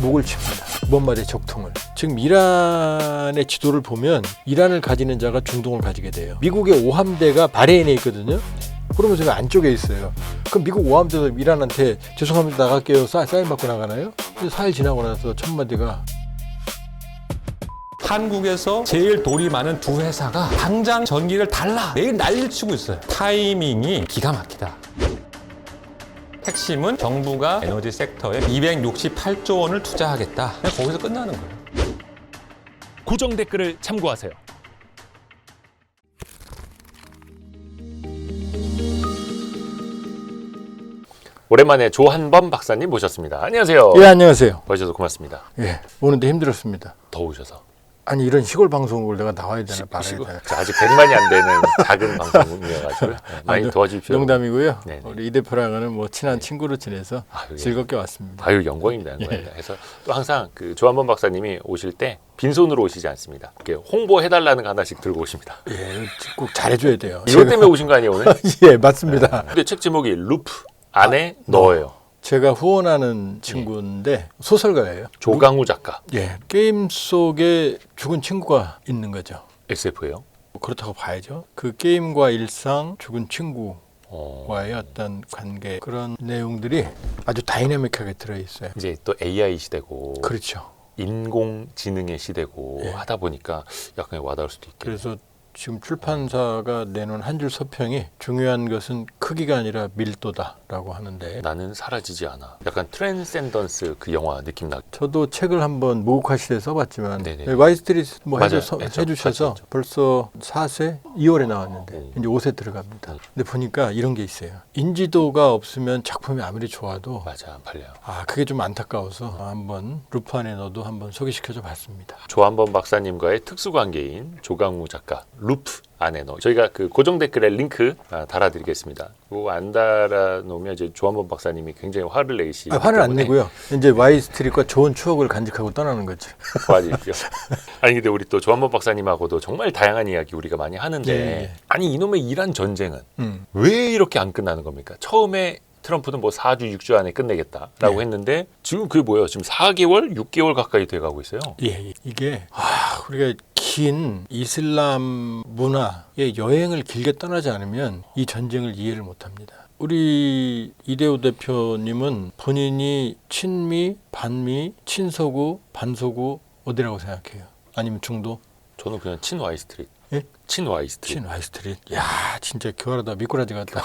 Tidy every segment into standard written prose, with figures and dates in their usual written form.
목을 칩니다. 먼발의 적통을. 지금 이란의 지도를 보면 이란을 가지는 자가 중동을 가지게 돼요. 미국의 5함대가 바레인에 있거든요. 그러면 제가 안쪽에 있어요. 그럼 미국 5함대도 이란한테 죄송합니다 나갈게요 사인 받고 나가나요? 4일 지나고 나서 첫 마디가 한국에서 제일 돈이 많은 두 회사가 당장 전기를 달라 매일 난리를 치고 있어요. 타이밍이 기가 막히다. 핵심은 정부가 에너지 섹터에 268조 원을 투자하겠다. 그냥 거기서 끝나는 거예요. 고정 댓글을 참고하세요. 오랜만에 조한범 박사님 모셨습니다. 안녕하세요. 예 안녕하세요. 와주셔서 고맙습니다. 예 오는데 힘들었습니다. 더우셔서. 아니 이런 시골 방송을 내가 나와야 되나 말아야 되나. 아직 100만이 안 되는 작은 방송이어가지고 많이 도와주십시오. 농담이고요. 네네. 우리 이 대표랑은 뭐 친한 친구로 지내서 예. 즐겁게 왔습니다. 아유 영광입니다. 그래서 또 항상 그 조한범 박사님이 오실 때 빈손으로 오시지 않습니다. 이렇게 홍보해달라는 거 하나씩 들고 오십니다. 예, 꼭 잘해줘야 돼요. 이것 때문에 오신 거 아니에요 오늘? 예 맞습니다. 근데 책 제목이 루프 안에 넣어요. 제가 후원하는 친구인데 소설가예요. 조강우 작가. 예, 게임 속에 죽은 친구가 있는 거죠. SF예요. 그렇다고 봐야죠. 그 게임과 일상, 죽은 친구와의 어, 어떤 관계 그런 내용들이 아주 다이내믹하게 들어있어요. 이제 또 AI 시대고 그렇죠. 인공지능의 시대고 예. 하다 보니까 약간 와닿을 수도 있겠네요. 그래서 지금 출판사가 내놓은 한 줄 서평이 중요한 것은 크기가 아니라 밀도다라고 하는데 나는 사라지지 않아. 약간 트랜센던스 그 영화 느낌 나. 저도 책을 한번 무국화 시대에 써봤지만 네네. 와이스트리트 뭐 맞아요. 해주셔서 같이 했죠. 벌써 4세? 2월에 나왔는데 오. 이제 5세 들어갑니다. 근데 보니까 이런 게 있어요. 인지도가 없으면 작품이 아무리 좋아도 맞아, 안 팔려요. 그게 좀 안타까워서 한번 루프 안에 너도 한번 소개시켜줘 봤습니다. 조한범 박사님과의 특수관계인 조강우 작가 루프 안에 넣어. 저희가 그 고정 댓글에 링크 달아드리겠습니다. 그거 안 달아놓으면 이제 조한범 박사님이 굉장히 화를 내시. 화를 안 내고요. 이제 와이스트리트과 좋은 추억을 간직하고 떠나는 거죠. 도와주십시오. 아니 근데 우리 또 조한범 박사님하고도 정말 다양한 이야기 우리가 많이 하는데 네. 아니 이놈의 이란 전쟁은 왜 이렇게 안 끝나는 겁니까? 처음에 트럼프는 뭐 4주, 6주 안에 끝내겠다라고 네. 했는데 지금 그게 뭐예요? 지금 4개월, 6개월 가까이 돼가고 있어요. 예, 이게 우리가 긴 이슬람 문화의 여행을 길게 떠나지 않으면 이 전쟁을 이해를 못합니다. 우리 이대호 대표님은 본인이 친미, 반미, 친서구, 반서구 어디라고 생각해요? 아니면 중도? 저는 그냥 친 와이스트리트. 예? 친 와이스트리트. 친와이스트리트. 야, 진짜 교활하다. 미꾸라지 같다.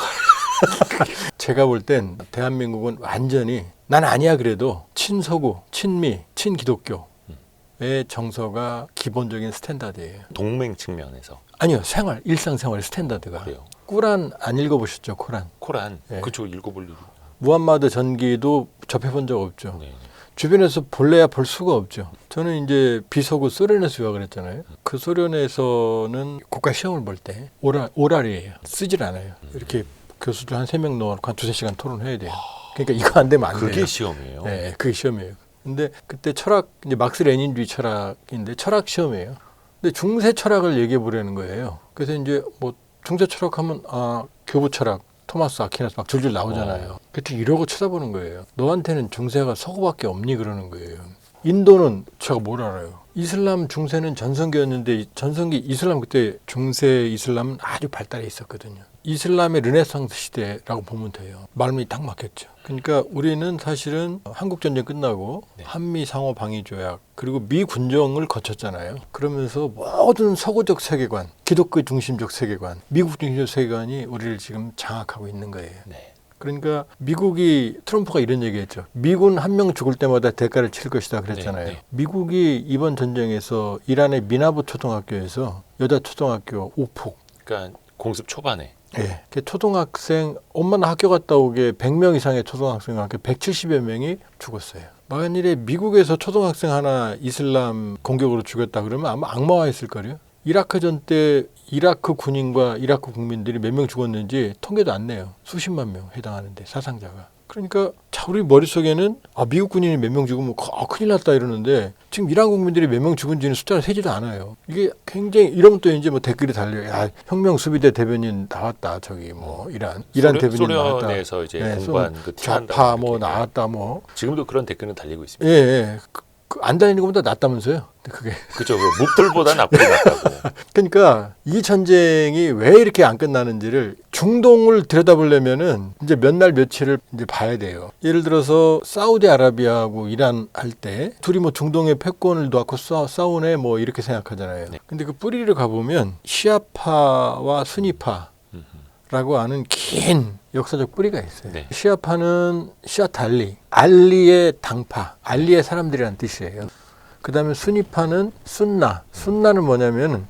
제가 볼 땐 대한민국은 완전히 난 아니야 그래도 친서구, 친미, 친기독교의 정서가 기본적인 스탠다드예요. 동맹 측면에서. 아니요, 일상생활 스탠다드가. 그래요. 꾸란 안 읽어보셨죠, 코란? 코란. 네. 그쵸, 읽어볼 일이. 무함마드 전기도 접해본 적 없죠. 네. 주변에서 볼래야 볼 수가 없죠. 저는 이제 비서구 소련에서 유학을 했잖아요. 그 소련에서는 국가 시험을 볼 때 오랄이에요. 쓰질 않아요. 이렇게 교수들 한 3명 넣어놓고 한 2-3시간 토론해야 돼요. 그러니까 이거 안 되면 안 돼요. 그게 시험이에요. 네, 그게 시험이에요. 근데 그때 철학, 이제 막스 레닌주의 철학인데 철학 시험이에요. 근데 중세 철학을 얘기해 보려는 거예요. 그래서 이제 뭐 중세 철학하면 교부 철학, 토마스 아퀴나스 막 줄줄 나오잖아요. 그때 이러고 쳐다보는 거예요. 너한테는 중세가 서구밖에 없니 그러는 거예요. 인도는 제가 뭘 알아요. 이슬람 중세는 전성기였는데 전성기 이슬람 그때 중세 이슬람은 아주 발달해 있었거든요. 이슬람의 르네상스 시대라고 보면 돼요. 말문이 딱 막혔죠. 그러니까 우리는 사실은 한국전쟁 끝나고 한미 상호 방위 조약 그리고 미 군정을 거쳤잖아요. 그러면서 모든 서구적 세계관, 기독교 중심적 세계관, 미국 중심적 세계관이 우리를 지금 장악하고 있는 거예요. 네. 그러니까 미국이 트럼프가 이런 얘기했죠. 미군 한 명 죽을 때마다 대가를 칠 것이다 그랬잖아요. 네. 미국이 이번 전쟁에서 이란의 미나브 초등학교에서 여자 초등학교 오폭. 그러니까 공습 초반에. 예. 초등학생 엄마나 학교 갔다 오게 100명 이상의 초등학생한테 170여 명이 죽었어요. 만일에 미국에서 초등학생 하나 이슬람 공격으로 죽였다 그러면 아마 악마화 했을 거예요. 이라크전 때 이라크 군인과 이라크 국민들이 몇 명 죽었는지 통계도 안 내요. 수십만 명 해당하는데 사상자가. 그러니까 자 우리 머릿속에는 미국 군인이 몇 명 죽으면 큰일 났다 이러는데 지금 이란 국민들이 몇 명 죽은지는 숫자가 세지도 않아요. 이게 굉장히 이러면 또 이제 뭐 댓글이 달려요. 야 혁명 수비대 대변인 나왔다 저기 뭐 이란 대변인 나왔다. 소련에서 이제 네, 공부한 그 좌파 뭐 나왔다 뭐. 지금도 그런 댓글은 달리고 있습니다. 예. 예. 안 다니는 것보다 낫다면서요. 근데 그게 그죠. 묵들보다 나쁘게 낫다고. 그러니까 이 전쟁이 왜 이렇게 안 끝나는지를 중동을 들여다보려면은 이제 몇 날 며칠을 이제 봐야 돼요. 예를 들어서 사우디아라비아하고 이란 할 때 둘이 뭐 중동의 패권을 놓고 싸우네 뭐 이렇게 생각하잖아요. 네. 근데 그 뿌리를 가보면 시아파와 수니파라고 하는 긴 역사적 뿌리가 있어요. 네. 시아파는 시아트 알리의 당파, 알리의 사람들이라는 뜻이에요. 그 다음에 수니파는 순나는 뭐냐면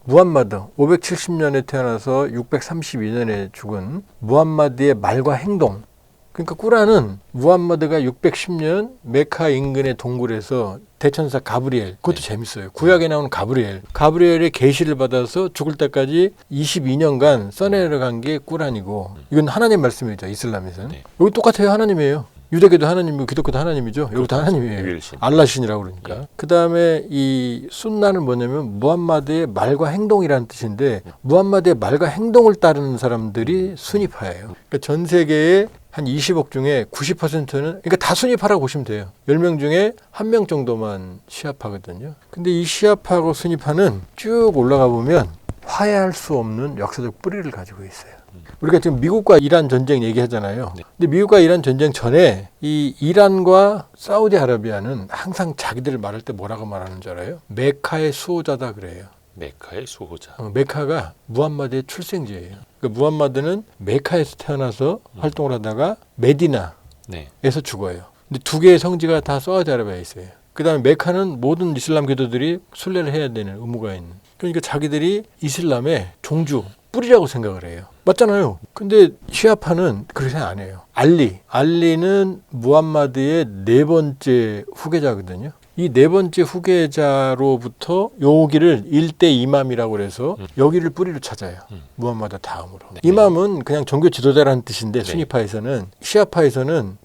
무함마드 570년에 태어나서 632년에 죽은 무함마드의 말과 행동. 그러니까 꾸란은 무함마드가 610년 메카 인근의 동굴에서 대천사 가브리엘, 그것도 재밌어요. 구약에 나오는 가브리엘의 계시를 받아서 죽을 때까지 22년간 써내려간 게 꾸란이고, 이건 하나님 말씀이죠, 이슬람에서는. 네. 여기 똑같아요, 하나님이에요. 유대교도 하나님이고 기독교도 하나님이죠. 여기도 하나님이에요. 유일신. 알라신이라고 그러니까. 그 다음에 이 순나는 뭐냐면 무함마드의 말과 행동이라는 뜻인데, 무함마드의 말과 행동을 따르는 사람들이 수니파예요. 그러니까 전 세계에 한 20억 중에 90%는 그러니까 다 수니파라고 보시면 돼요. 10명 중에 1명 정도만 시아파거든요. 근데 이 시아파하고 수니파는 쭉 올라가 보면 화해할 수 없는 역사적 뿌리를 가지고 있어요. 우리가 지금 미국과 이란 전쟁 얘기하잖아요. 네. 근데 미국과 이란 전쟁 전에 이 이란과 사우디아라비아는 항상 자기들 말할 때 뭐라고 말하는 줄 알아요? 메카의 수호자다 그래요. 메카의 수호자. 메카가 무함마드의 출생지예요. 그러니까 무함마드는 메카에서 태어나서 활동을 하다가 메디나에서 네. 죽어요. 근데 두 개의 성지가 다 사우디아라비아에 있어요. 그 다음에 메카는 모든 이슬람 교도들이 순례를 해야 되는 의무가 있는. 그러니까 자기들이 이슬람의 종주, 뿌리라고 생각을 해요. 맞잖아요. 근데 시아파는 그렇게 생각 안 해요. 알리는 무함마드의 네 번째 후계자거든요. 이 네 번째 후계자로부터 여기를 일대 이맘이라고 그래서 여기를 뿌리로 찾아요. 무함마드 다음으로. 네. 이맘은 그냥 종교 지도자라는 뜻인데 네. 수니파에서는, 시아파에서는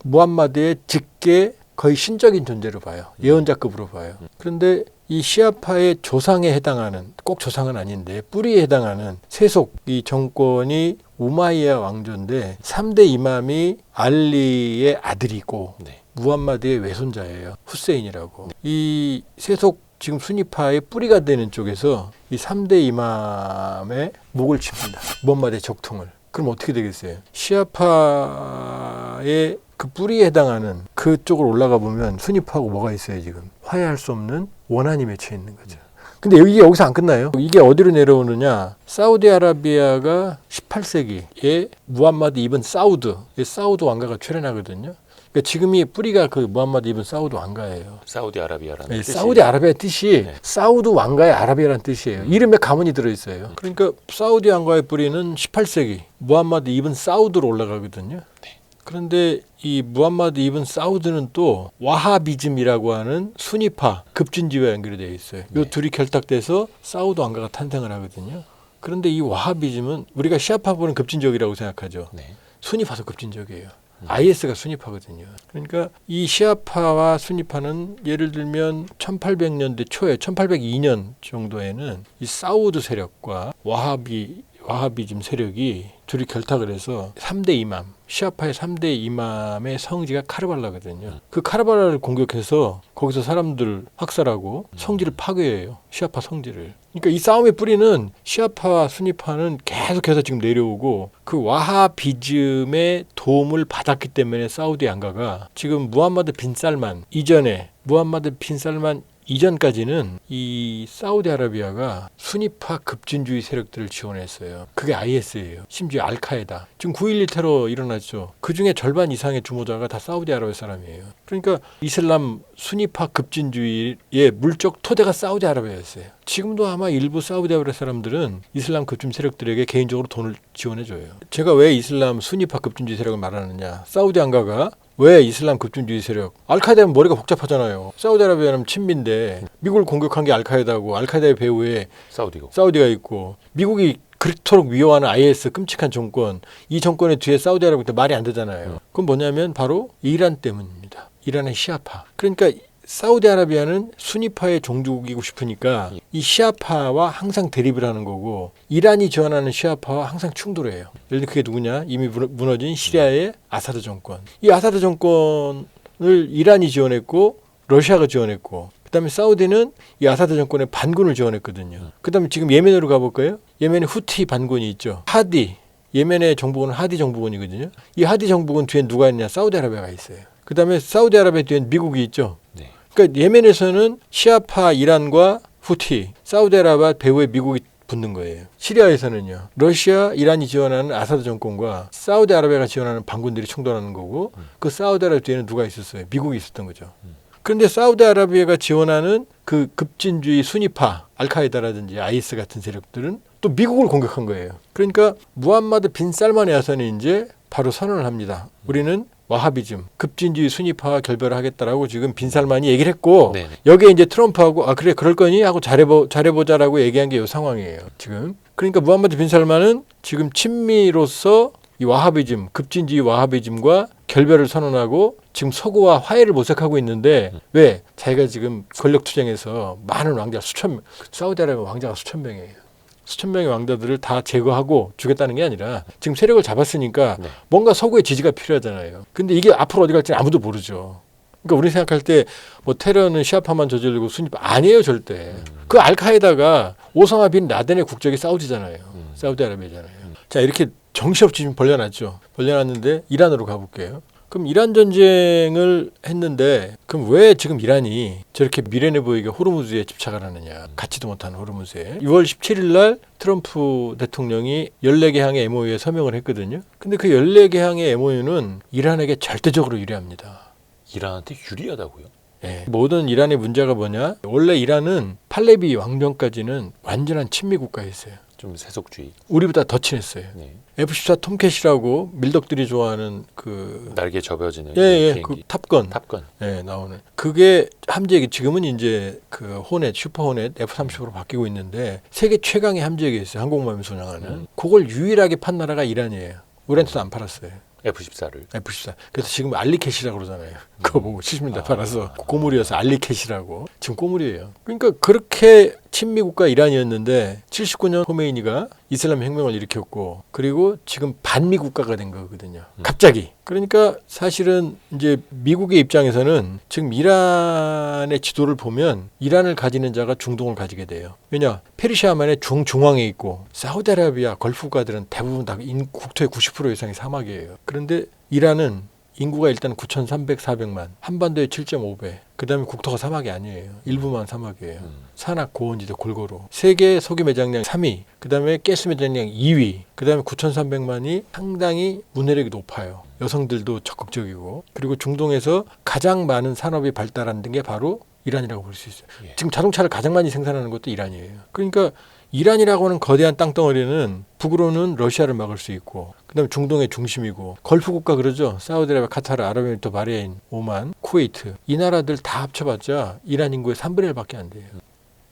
무함마드의 직계 거의 신적인 존재로 봐요. 예언자급으로 봐요. 그런데 이 시아파의 조상에 해당하는, 꼭 조상은 아닌데 뿌리에 해당하는 세속 이 정권이 우마이야 왕조인데 3대 이맘이 알리의 아들이고 네. 무함마드의 외손자예요. 후세인이라고. 이 세속 지금 수니파의 뿌리가 되는 쪽에서 이 3대 이맘의 목을 칩니다. 무함마드의 적통을. 그럼 어떻게 되겠어요? 시아파의 그 뿌리에 해당하는 그쪽으로 올라가 보면 수니파하고 뭐가 있어요 지금? 화해할 수 없는 원한이 맺혀 있는 거죠. 근데 이게 여기서 안 끝나요. 이게 어디로 내려오느냐? 사우디아라비아가 18세기에 무함마드 이븐 사우드 왕가가 출현하거든요. 그러니까 지금이 뿌리가 그 무함마드 이븐 사우드 왕가예요. 사우디아라비아라는 네, 뜻이. 사우디아라비아 뜻이 네. 사우드 왕가의 아라비아라는 뜻이에요. 이름에 가문이 들어있어요. 그러니까 사우디 왕가의 뿌리는 18세기 무함마드 이븐 사우드로 올라가거든요. 그런데 이 무함마드 이븐 사우드는 또 와하비즘이라고 하는 수니파 급진지와 연결이 되어 있어요. 이 둘이 결탁돼서 사우드 왕가가 탄생을 하거든요. 그런데 이 와하비즘은 우리가 시아파 보는 급진적이라고 생각하죠. 네. 수니파도 급진적이에요. IS가 수니파거든요. 그러니까 이 시아파와 수니파는 예를 들면 1800년대 초에 1802년 정도에는 이 사우드 세력과 와하비즘 세력이 둘이 결탁을 해서 3대 이맘, 시아파의 3대 이맘의 성지가 카르발라거든요. 그 카르발라를 공격해서 거기서 사람들 학살하고 성지를 파괴해요. 시아파 성지를. 그러니까 이 싸움의 뿌리는 시아파와 수니파는 계속해서 지금 내려오고 그 와하비즘의 도움을 받았기 때문에 사우디 왕가가 지금 무함마드 빈 살만 이전에 무함마드 빈 살만 이전까지는 이 사우디아라비아가 수니파 급진주의 세력들을 지원했어요. 그게 IS예요. 심지어 알카에다. 지금 9.11 테러 일어났죠. 그중에 절반 이상의 주모자가 다 사우디아라비아 사람이에요. 그러니까 이슬람 수니파 급진주의의 물적 토대가 사우디아라비아였어요. 지금도 아마 일부 사우디아라비아 사람들은 이슬람 급진 세력들에게 개인적으로 돈을 지원해줘요. 제가 왜 이슬람 수니파 급진주의 세력을 말하느냐. 사우디 왕가가 왜 이슬람 급진주의 세력? 알카에다는 머리가 복잡하잖아요. 사우디아라비아는 친미인데 미국을 공격한 게 알카에다고 알카에다의 배후에 사우디고. 사우디가 있고 미국이 그토록 위협하는 IS 끔찍한 정권, 이 정권의 뒤에 사우디아라비아 말이 안 되잖아요. 그건 뭐냐면 바로 이란 때문입니다. 이란의 시아파. 그러니까 사우디아라비아는 수니파의 종주국이고 싶으니까 이 시아파와 항상 대립을 하는 거고 이란이 지원하는 시아파와 항상 충돌해요. 예를 들어 그게 누구냐? 이미 무너진 시리아의 아사드 정권. 이 아사드 정권을 이란이 지원했고 러시아가 지원했고 그다음에 사우디는 이 아사드 정권의 반군을 지원했거든요. 그다음에 지금 예멘으로 가볼까요? 예멘에 후티 반군이 있죠. 하디. 예멘의 정부군은 하디 정부군이거든요. 이 하디 정부군 뒤엔 누가 있냐? 사우디아라비아가 있어요. 그다음에 사우디아라비아 뒤엔 미국이 있죠. 네. 그러니까 예멘에서는 시아파 이란과 후티, 사우디아라비아 배후에 미국이 붙는 거예요. 시리아에서는요. 러시아, 이란이 지원하는 아사드 정권과 사우디아라비아가 지원하는 반군들이 충돌하는 거고 그 사우디아라비아 뒤에는 누가 있었어요? 미국이 있었던 거죠. 그런데 사우디아라비아가 지원하는 그 급진주의 순위파, 알카에다라든지 아이스 같은 세력들은 또 미국을 공격한 거예요. 그러니까 무함마드 빈 살만의 아선이 이제 바로 선언을 합니다. 우리는 와하비즘, 급진주의 순위파와 결별을 하겠다라고 지금 빈 살만이 얘기를 했고 네네. 여기에 이제 트럼프하고 아 그래 그럴 거니 하고 잘해보자라고 얘기한 게 이 상황이에요. 지금 그러니까 무함마드 빈 살만은 지금 친미로서 이 와하비즘, 급진주의 와하비즘과 결별을 선언하고 지금 서구와 화해를 모색하고 있는데 왜? 자기가 지금 권력 투쟁에서 많은 왕자 사우디아라비아 왕자가 수천 명이에요. 수천 명의 왕자들을 다 제거하고 주겠다는 게 아니라 지금 세력을 잡았으니까 네. 뭔가 서구의 지지가 필요하잖아요. 근데 이게 앞으로 어디 갈지는 아무도 모르죠. 그러니까 우리 생각할 때 뭐 테러는 시아파만 저지르고 순위파 아니에요 절대. 그 알카에다가 오사마 빈 라덴의 국적이 사우디잖아요. 사우디아라비아잖아요. 자 이렇게 정신없이 지금 벌려놨죠. 벌려놨는데 이란으로 가볼게요. 그럼 이란 전쟁을 했는데 그럼 왜 지금 이란이 저렇게 미련해 보이게 호르무즈에 집착을 하느냐. 갖지도 못하는 호르무즈에. 6월 17일 날 트럼프 대통령이 14개 항의 MOU에 서명을 했거든요. 근데 그 14개 항의 MOU는 이란에게 절대적으로 유리합니다. 이란한테 유리하다고요? 예. 모든 이란의 문제가 뭐냐? 원래 이란은 팔레비 왕정까지는 완전한 친미 국가였어요. 좀 세속주의. 우리보다 더 친했어요. 네. F-14 톰캣이라고 밀덕들이 좋아하는 그 날개 접어지는 예, 비행기. 그 탑건. 탑건. 예, 나오는. 그게 함재기 지금은 이제 그 호넷, 슈퍼 호넷 F-35로 바뀌고 있는데 세계 최강의 함재기가 있어요. 항공모함이 운항하는. 그걸 유일하게 판 나라가 이란이에요. 우리한테도 안 팔았어요. F-14를. F-14. 그래서 지금 알리캣이라고 그러잖아요. 그거 보고 70년대 팔아서 꼬물이어서 알리캣이라고. 지금 꼬물이에요. 그러니까 그렇게 친미국가 이란이었는데 79년 호메이니가 이슬람 혁명을 일으켰고 그리고 지금 반미국가가 된 거거든요. 갑자기. 그러니까 사실은 이제 미국의 입장에서는 지금 이란의 지도를 보면 이란을 가지는 자가 중동을 가지게 돼요. 왜냐? 페르시아만의 중앙에 있고 사우디아라비아 걸프국가들은 대부분 다 국토의 90% 이상이 사막이에요. 그런데 이란은 인구가 일단 9,300, 400만, 한반도의 7.5배. 그다음에 국토가 사막이 아니에요. 일부만 사막이에요. 산악, 고원지대 골고루. 세계 석유 매장량 3위, 그다음에 가스 매장량 2위, 그다음에 9,300만이 상당히 문해력이 높아요. 여성들도 적극적이고, 그리고 중동에서 가장 많은 산업이 발달한 게 바로 이란이라고 볼 수 있어요. 예. 지금 자동차를 가장 많이 생산하는 것도 이란이에요. 그러니까 이란이라고 하는 거대한 땅덩어리는 북으로는 러시아를 막을 수 있고 그다음에 중동의 중심이고 걸프 국가 그러죠. 사우디아라비아, 카타르, 아랍에미리트, 바레인, 오만, 쿠웨이트 이 나라들 다 합쳐봤자 이란 인구의 3분의 1밖에 안 돼요.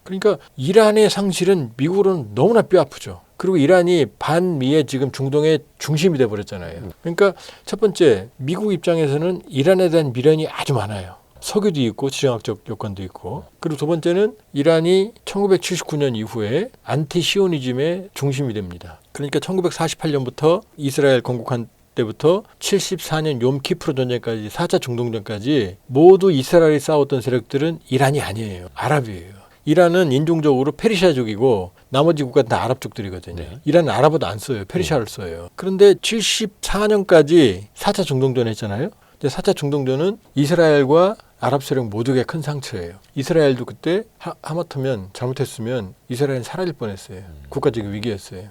그러니까 이란의 상실은 미국으로는 너무나 뼈아프죠. 그리고 이란이 반미의 지금 중동의 중심이 돼버렸잖아요. 그러니까 첫 번째 미국 입장에서는 이란에 대한 미련이 아주 많아요. 석유도 있고 지정학적 요건도 있고 그리고 두 번째는 이란이 1979년 이후에 안티시오니즘의 중심이 됩니다. 그러니까 1948년부터 이스라엘 건국한 때부터 74년 욤키프르 전쟁까지 4차 중동전까지 모두 이스라엘이 싸웠던 세력들은 이란이 아니에요. 아랍이에요. 이란은 인종적으로 페르시아족이고 나머지 국가는 다 아랍족들이거든요. 네. 이란은 아랍어도 안 써요. 페르시아를 써요. 그런데 74년까지 4차 중동전 했잖아요. 4차 중동전은 이스라엘과 아랍 세력 모두의 큰 상처예요. 이스라엘도 그때 하마터면 잘못했으면 이스라엘은 사라질 뻔했어요. 국가적인 위기였어요.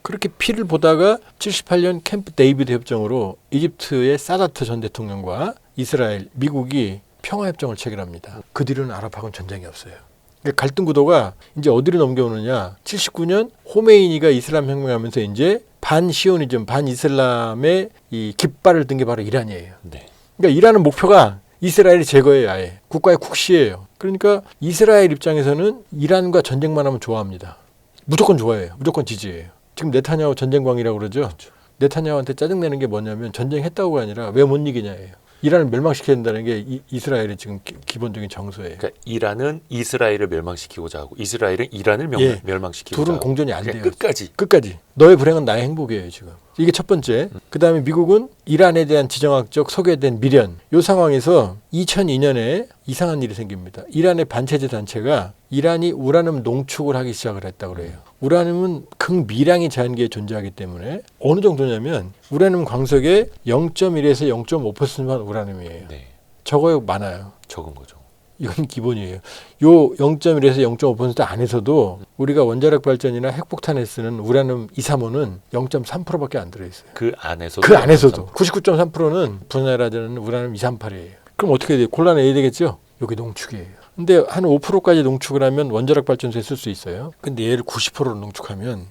그렇게 피를 보다가 78년 캠프 데이비드 협정으로 이집트의 사다트 전 대통령과 이스라엘, 미국이 평화협정을 체결합니다. 그 뒤로는 아랍하고는 전쟁이 없어요. 그러니까 갈등 구도가 이제 어디로 넘겨오느냐. 79년 호메이니가 이슬람 혁명하면서 이제 반시오니즘, 반이슬람의 이 깃발을 든 게 바로 이란이에요. 네. 그러니까 이란은 목표가 이스라엘이 제거해요. 아예. 국가의 국시예요. 그러니까 이스라엘 입장에서는 이란과 전쟁만 하면 좋아합니다. 무조건 좋아해요. 무조건 지지해요. 지금 네타냐후 전쟁광이라고 그러죠. 네타냐후한테 짜증내는 게 뭐냐면 전쟁했다고가 아니라 왜 못 이기냐예요. 이란을 멸망시켜야 된다는 게 이스라엘의 지금 기본적인 정서예요. 그러니까 이란은 이스라엘을 멸망시키고자 하고 이스라엘은 이란을 예. 멸망시키고자 둘은 하고. 공존이 안 그러니까 돼요. 끝까지. 너의 불행은 나의 행복이에요 지금. 이게 첫 번째. 그다음에 미국은 이란에 대한 지정학적 소개에 대한 미련. 이 상황에서 2002년에 이상한 일이 생깁니다. 이란의 반체제 단체가 이란이 우라늄 농축을 하기 시작을 했다고 그래요. 우라늄은 극미량의 자연계에 존재하기 때문에 어느 정도냐면 우라늄 광석의 0.1에서 0.5%만 우라늄이에요. 네. 적어요, 많아요. 적은 거죠. 이건 기본이에요. 요 0.1에서 0.5% 안에서도 우리가 원자력 발전이나 핵폭탄에 쓰는 우라늄 235는 0.3%밖에 안 들어있어요. 그 안에서도. 그 안에서도 99.3%는 분해라는 우라늄 238이에요. 그럼 어떻게 돼요? 곤란해야 되겠죠? 여기 농축이에요. 근데 한 5%까지 농축을 하면 원자력 발전소에 쓸 수 있어요. 근데 얘를 90%로 농축하면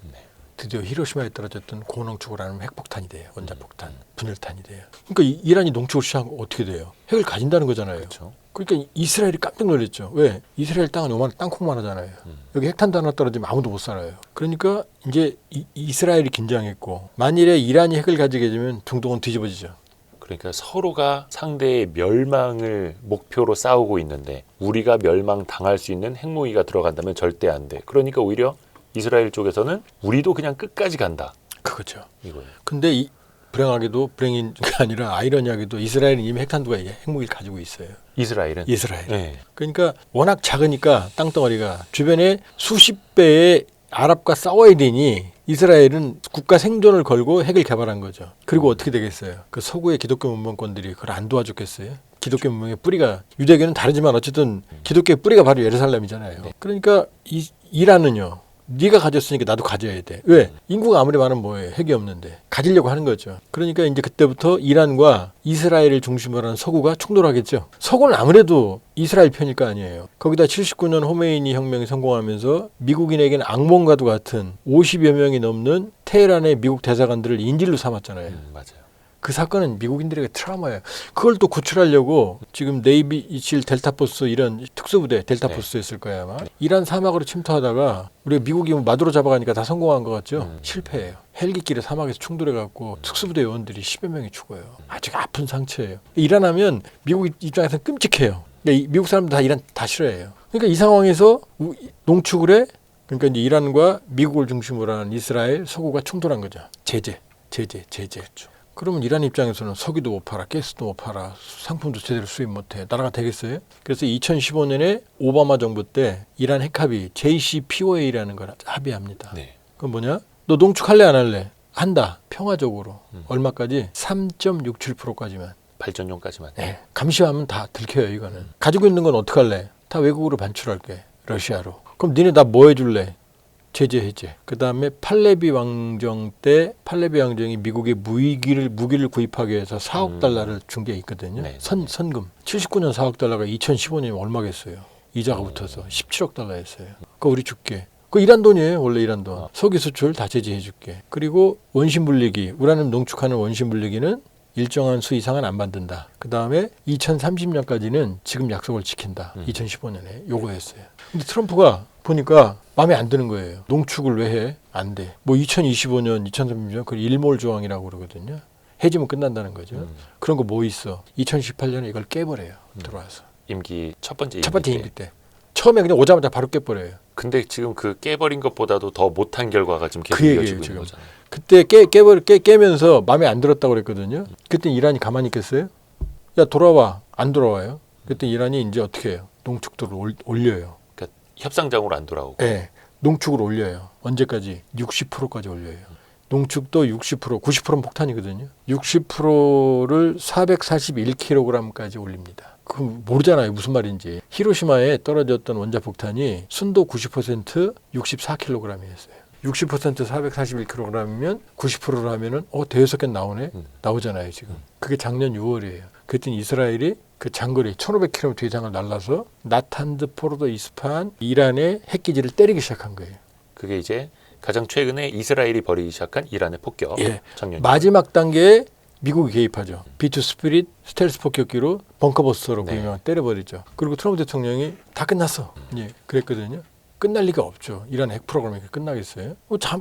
드디어 히로시마에 떨어졌던 고농축을 하는 핵폭탄이 돼요. 원자폭탄, 분열탄이 돼요. 그러니까 이란이 농축을 시작하면 어떻게 돼요? 핵을 가진다는 거잖아요. 그렇죠. 그러니까 이스라엘이 깜짝 놀랐죠. 왜? 이스라엘 땅은 요만 땅콩만 하잖아요. 여기 핵탄도 하나 떨어지면 아무도 못 살아요. 그러니까 이제 이스라엘이 긴장했고 만일에 이란이 핵을 가지게 되면 중동은 뒤집어지죠. 그러니까 서로가 상대의 멸망을 목표로 싸우고 있는데 우리가 멸망 당할 수 있는 핵무기가 들어간다면 절대 안 돼. 그러니까 오히려 이스라엘 쪽에서는 우리도 그냥 끝까지 간다. 그거죠. 이거예요. 근데 불행하게도 불행인 게 아니라 아이러니하게도 이스라엘은 이미 핵탄두가 핵무기를 가지고 있어요. 이스라엘은. 이스라엘. 네. 그러니까 워낙 작으니까 땅덩어리가 주변에 수십 배의 아랍과 싸워야 되니 이스라엘은 국가 생존을 걸고 핵을 개발한 거죠. 그리고 어떻게 되겠어요? 그 서구의 기독교 문명권들이 그걸 안 도와줬겠어요? 기독교 문명의 뿌리가 유대교는 다르지만 어쨌든 기독교의 뿌리가 바로 예루살렘이잖아요. 그러니까 이란은요. 네가 가졌으니까 나도 가져야 돼. 왜? 인구가 아무리 많으면 뭐예요? 핵이 없는데. 가지려고 하는 거죠. 그러니까 이제 그때부터 이란과 이스라엘을 중심으로 하는 서구가 충돌하겠죠. 서구는 아무래도 이스라엘 편일 거 아니에요. 거기다 79년 호메이니 혁명이 성공하면서 미국인에게는 악몽과도 같은 50여 명이 넘는 테헤란의 미국 대사관들을 인질로 삼았잖아요. 맞아요. 그 사건은 미국인들에게 트라우마예요. 그걸 또 구출하려고 지금 네이비 이칠 델타포스 이런 특수부대 델타포스였을 거야 아마. 이란 사막으로 침투하다가 우리가 미국이 마두로 잡아가니까 다 성공한 것 같죠. 실패해요. 헬기끼리 사막에서 충돌해갖고 특수부대 요원들이 10여 명이 죽어요. 아주 아픈 상처예요. 이란 하면 미국 입장에서는 끔찍해요. 미국 사람들 다 이란 다 싫어해요. 그러니까 이 상황에서 농축을 해. 그러니까 이제 이란과 미국을 중심으로 하는 이스라엘 서구가 충돌한 거죠. 제재. 그러면 이란 입장에서는 석유도 못 팔아, 가스도 못 팔아, 상품도 제대로 수입 못해. 나라가 되겠어요? 그래서 2015년에 오바마 정부 때 이란 핵합의 JCPOA라는 걸 합의합니다. 네. 그건 뭐냐? 너 농축할래 안 할래? 한다. 평화적으로. 얼마까지? 3.67%까지만. 발전용까지만. 네. 감시하면 다 들켜요 이거는. 가지고 있는 건 어떡할래? 다 외국으로 반출할게. 러시아로. 그럼 니네 나 뭐 해줄래? 제재 해제. 그다음에 팔레비 왕정 때 팔레비 왕정이 미국에 무기를 구입하기 위해서 4억 달러를 준 게 있거든요. 네. 선금. 79년 4억 달러가 2015년에 얼마겠어요? 이자가 붙어서 17억 달러였어요. 그거 우리 줄게. 그거 이란 돈이에요. 원래 이란 돈. 석유 수출 다 제재해 줄게. 그리고 원심 분리기. 우라늄 농축하는 원심 분리기는 일정한 수 이상은 안 만든다. 그다음에 2030년까지는 지금 약속을 지킨다. 2015년에 요거였어요. 근데 트럼프가 보니까 마음에 안 드는 거예요. 농축을 왜 해? 안 돼. 뭐 2025년, 2030년 그걸 일몰 조항이라고 그러거든요. 해지면 끝난다는 거죠. 그런 거 뭐 있어? 2018년에 이걸 깨버려요. 들어와서. 임기 첫 번째 임기 때. 처음에 그냥 오자마자 바로 깨버려요. 근데 지금 그 깨버린 것보다도 더 못한 결과가 지금 계속 그 얘기예요, 이어지고 지금. 있는 거잖아요. 그때 깨면서 마음에 안 들었다고 그랬거든요. 그때 이란이 가만히 있겠어요? 야 돌아와. 안 돌아와요. 그때 이란이 이제 어떻게 해요? 농축도를 올려요. 그러니까 협상장으로 안 돌아오고. 네. 농축을 올려요. 언제까지? 60%까지 올려요. 농축도 60%, 90%는 폭탄이거든요. 60%를 441kg까지 올립니다. 그럼 모르잖아요. 무슨 말인지. 히로시마에 떨어졌던 원자폭탄이 순도 90% 64kg이었어요. 60% 441kg이면 90%로 하면은 대여섯 개 나오네. 나오잖아요, 지금. 그게 작년 6월이에요. 그랬더니 이스라엘이 그 장거리 1500km 이상을 날라서 나탄드, 포르도, 이스파한, 이란의 핵기지를 때리기 시작한 거예요. 그게 이제 가장 최근에 이스라엘이 벌이기 시작한 이란의 폭격. 예. 작년 마지막 단계에 미국이 개입하죠. B2 스피릿 스텔스 폭격기로 벙커버스터로 그 유명한 때려버리죠. 그리고 트럼프 대통령이 다 끝났어. 예, 그랬거든요. 끝날 리가 없죠. 이란 핵 프로그램이 끝나겠어요?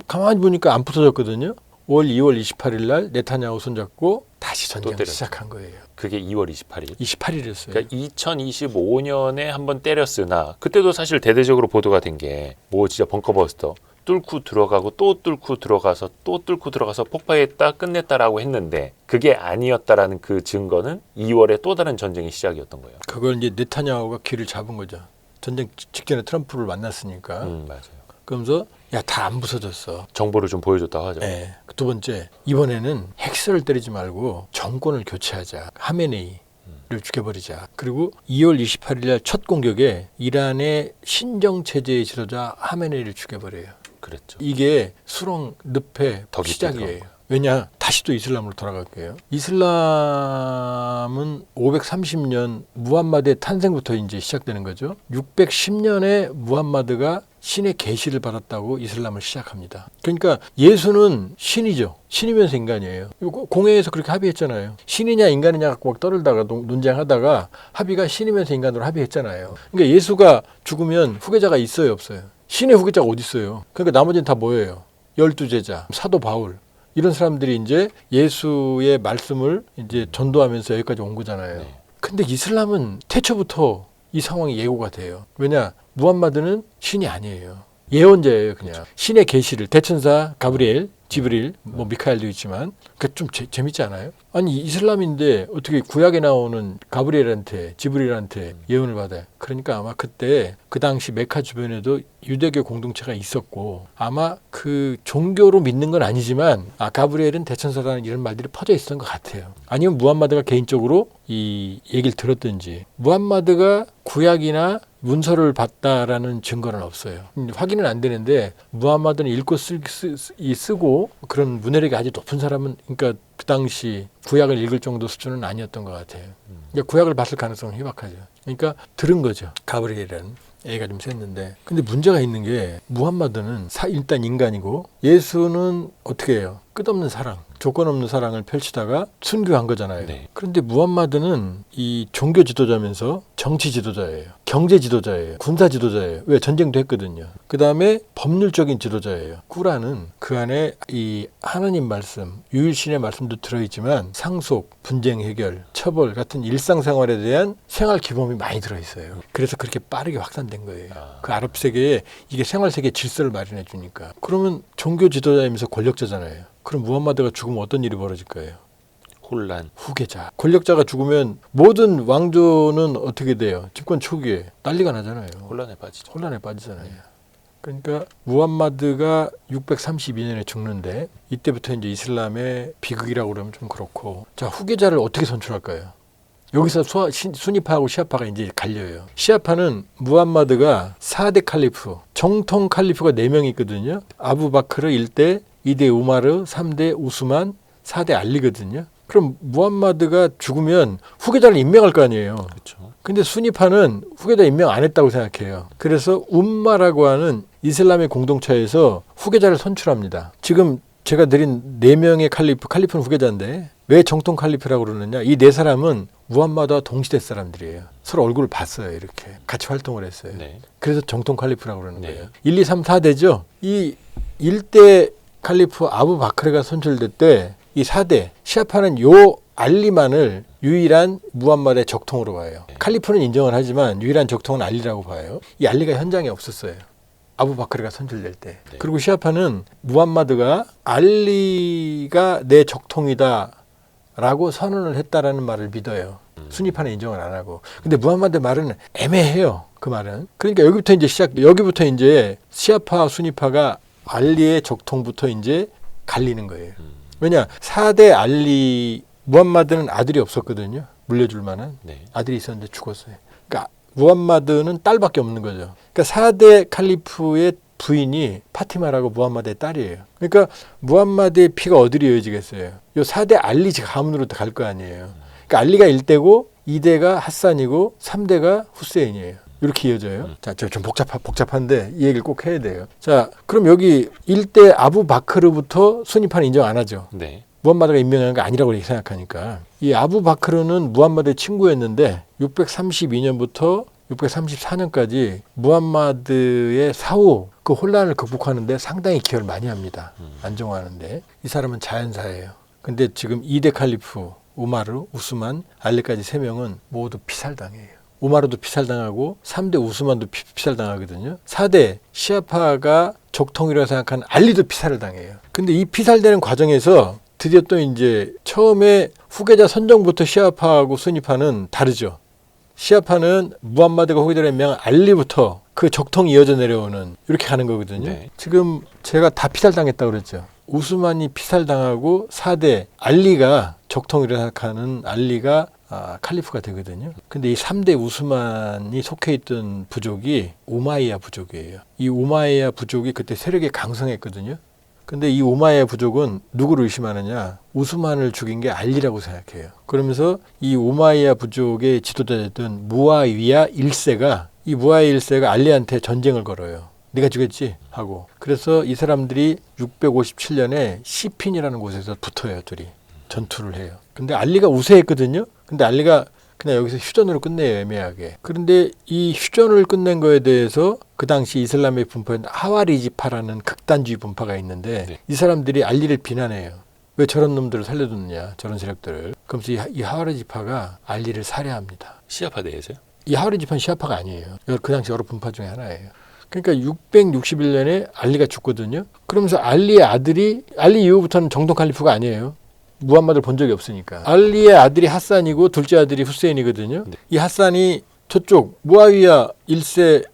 가만히 보니까 안 부서졌거든요. 5월 2월 28일 날 네타냐후 손잡고 다시 전쟁을 때렸죠. 시작한 거예요. 그게 2월 28일. 28일이었어요. 그러니까 2025년에 한번 때렸으나 그때도 사실 대대적으로 보도가 된 게 뭐 진짜 벙커버스터 뚫고 들어가고 또 뚫고 들어가서 또 뚫고 들어가서 폭파했다 끝냈다라고 했는데 그게 아니었다라는 그 증거는 2월에 또 다른 전쟁의 시작이었던 거예요. 그걸 이제 네타냐후가 길을 잡은 거죠. 전쟁 직전에 트럼프를 만났으니까. 맞아요. 그러면서 야, 다 안 부서졌어. 정보를 좀 보여줬다고 하죠. 네. 두 번째, 이번에는 핵설을 때리지 말고 정권을 교체하자. 하메네이를 죽여버리자. 그리고 2월 28일 날 첫 공격에 이란의 신정체제의 지도자 하메네이를 죽여버려요. 그랬죠. 이게 수렁 늪의 더 깊이 시작이에요. 들어간 왜냐? 다시 또 이슬람으로 돌아갈게요. 이슬람은 530년 무함마드의 탄생부터 이제 시작되는 거죠. 610년에 무함마드가 신의 계시를 받았다고 이슬람을 시작합니다. 그러니까 예수는 신이죠. 신이면서 인간이에요. 공회에서 그렇게 합의했잖아요. 신이냐 인간이냐 갖고 막 떠들다가 논쟁하다가 합의가 신이면서 인간으로 합의했잖아요. 그러니까 예수가 죽으면 후계자가 있어요, 없어요? 신의 후계자가 어디 있어요? 그러니까 나머지는 다 뭐예요? 12제자, 사도 바울. 이런 사람들이 이제 예수의 말씀을 이제 전도하면서 여기까지 온 거잖아요. 네. 근데 이슬람은 태초부터 이 상황이 예고가 돼요. 왜냐? 무함마드는 신이 아니에요. 예언자예요, 그냥. 신의 계시를 대천사 가브리엘, 지브릴, 뭐 미카엘도 있지만 그러니까 좀 재밌지 않아요? 아니 이슬람인데 어떻게 구약에 나오는 가브리엘한테 지브릴한테 예언을 받아요? 그러니까 아마 그때 그 당시 메카 주변에도 유대교 공동체가 있었고 아마 그 종교로 믿는 건 아니지만 가브리엘은 대천사라는 이런 말들이 퍼져 있었던 것 같아요. 아니면 무함마드가 개인적으로 이 얘기를 들었든지 무함마드가 구약이나 문서를 봤다라는 증거는 없어요. 확인은 안 되는데 무함마드는 읽고 쓰고 그런 문해력이 아주 높은 사람은 그러니까 그 당시 구약을 읽을 정도 수준은 아니었던 것 같아요. 그러니까 구약을 봤을 가능성은 희박하죠. 그러니까 들은 거죠. 가브리엘은 애가 좀 셌는데 근데 문제가 있는 게 무함마드는 일단 인간이고 예수는 어떻게 해요? 끝없는 사랑, 조건 없는 사랑을 펼치다가 순교한 거잖아요. 네. 그런데 무함마드는 이 종교 지도자면서 정치 지도자예요. 경제 지도자예요. 군사 지도자예요. 왜? 전쟁도 했거든요. 그 다음에 법률적인 지도자예요. 꾸란은 그 안에 이 하나님 말씀, 유일신의 말씀도 들어있지만 상속, 분쟁 해결, 처벌 같은 일상생활에 대한 생활 기범이 많이 들어있어요. 그래서 그렇게 빠르게 확산된 거예요. 그 아랍 세계에 이게 생활 세계 질서를 마련해 주니까. 그러면 종교 지도자이면서 권력자잖아요. 그럼 무함마드가 죽으면 어떤 일이 벌어질 거예요? 혼란. 후계자. 권력자가 죽으면 모든 왕조는 어떻게 돼요? 집권 초기에 난리가 나잖아요. 혼란에 빠지죠. 혼란에 빠지잖아요. 그러니까 무함마드가 632년에 죽는데 이때부터 이제 이슬람의 비극이라고 그러면 좀 그렇고 자 후계자를 어떻게 선출할까요? 여기서 수니파하고 시아파가 이제 갈려요. 시아파는 무함마드가 4대 칼리프, 정통 칼리프가 4명이 있거든요. 아부바크르 1대, 2대 우마르, 3대 우스만, 4대 알리거든요. 그럼 무함마드가 죽으면 후계자를 임명할 거 아니에요. 그렇죠. 근데 수니파는 후계자 임명 안 했다고 생각해요. 그래서 um마라고 하는 이슬람의 공동체에서 후계자를 선출합니다. 지금 제가 드린 4명의 칼리프는 후계자인데 왜 정통 칼리프라고 그러느냐. 이 4사람은 무함마드와 동시대 사람들이에요. 서로 얼굴을 봤어요. 이렇게 같이 활동을 했어요. 네. 그래서 정통 칼리프라고 그러는 네. 거예요. 1, 2, 3, 4대죠. 이 1대 칼리프 아부바크르가 선출될 때 이 4대 시아파는 요 알리만을 유일한 무함마드의 적통으로 봐요. 칼리프는 인정을 하지만 유일한 적통은 알리라고 봐요. 이 알리가 현장에 없었어요. 아부바크르가 선출될 때. 네. 그리고 시아파는 무함마드가 알리가 내 적통이다 라고 선언을 했다라는 말을 믿어요. 수니파는 인정을 안 하고. 근데 무함마드 말은 애매해요. 그 말은. 그러니까 여기부터 이제 시아파 수니파가 알리의 적통부터 이제 갈리는 거예요. 왜냐? 4대 알리 무함마드는 아들이 없었거든요. 물려줄 만한. 네. 아들이 있었는데 죽었어요. 그러니까 무함마드는 딸밖에 없는 거죠. 그러니까 4대 칼리프의 부인이 파티마라고 무함마드의 딸이에요. 그러니까 무함마드의 피가 어디로 이어지겠어요? 요 4대 알리 가문으로 갈 거 아니에요. 그러니까 알리가 1대고 2대가 하산이고 3대가 후세인이에요. 이렇게 이어져요. 자, 좀 복잡한데 이 얘기를 꼭 해야 돼요. 자, 그럼 여기 1대 아부바크르부터 수니파는 인정 안 하죠. 네. 무함마드가 임명한 거 아니라고 생각하니까. 이 아부바크르는 무함마드의 친구였는데 632년부터 634년까지 무함마드의 사후 그 혼란을 극복하는데 상당히 기여를 많이 합니다. 안정화하는데. 이 사람은 자연사예요. 근데 지금 2대 칼리프 우마르, 우스만, 알리까지 3명은 모두 피살당해요. 우마르도 피살당하고 3대 우스만도 피살당하거든요. 4대 시아파가 적통이라고 생각하는 알리도 피살을 당해요. 근데 이 피살되는 과정에서 드디어 또 이제 처음에 후계자 선정부터 시아파하고 수니파는 다르죠. 시아파는 무함마드가 후계자를 명한 알리부터 그 적통이 이어져 내려오는 이렇게 가는 거거든요. 네. 지금 제가 다 피살당했다고 그랬죠. 우스만이 피살당하고 4대 알리가 적통이라고 생각하는 알리가 칼리프가 되거든요. 근데 이 3대 우스만이 속해 있던 부족이 우마이야 부족이에요. 이 우마이야 부족이 그때 세력이 강성했거든요. 근데 이 우마이야 부족은 누구를 의심하느냐? 우스만을 죽인 게 알리라고 생각해요. 그러면서 이 우마이야 부족의 지도자였던 무아위야 1세가 이 무아위야 1세가 알리한테 전쟁을 걸어요. 네가 죽였지? 하고. 그래서 이 사람들이 657년에 시핀이라는 곳에서 붙어요. 둘이. 전투를 해요. 근데 알리가 우세했거든요. 근데 알리가 그냥 여기서 휴전으로 끝내요. 애매하게. 그런데 이 휴전을 끝낸 거에 대해서 그 당시 이슬람의 분파였던 하와리지파라는 극단주의 분파가 있는데 네. 이 사람들이 알리를 비난해요. 왜 저런 놈들을 살려두느냐. 저런 세력들을. 그러면서 이 하와리지파가 알리를 살해합니다. 시아파 내에서요? 이 하와리지파는 시아파가 아니에요. 그 당시 여러 분파 중에 하나예요. 그러니까 661년에 알리가 죽거든요. 그러면서 알리의 아들이 알리 이후부터는 정통 칼리프가 아니에요. 무함마드를 본 적이 없으니까. 알리의 아들이 하산이고 둘째 아들이 후세인이거든요. 네. 이 하산이 저쪽 무아위야 1세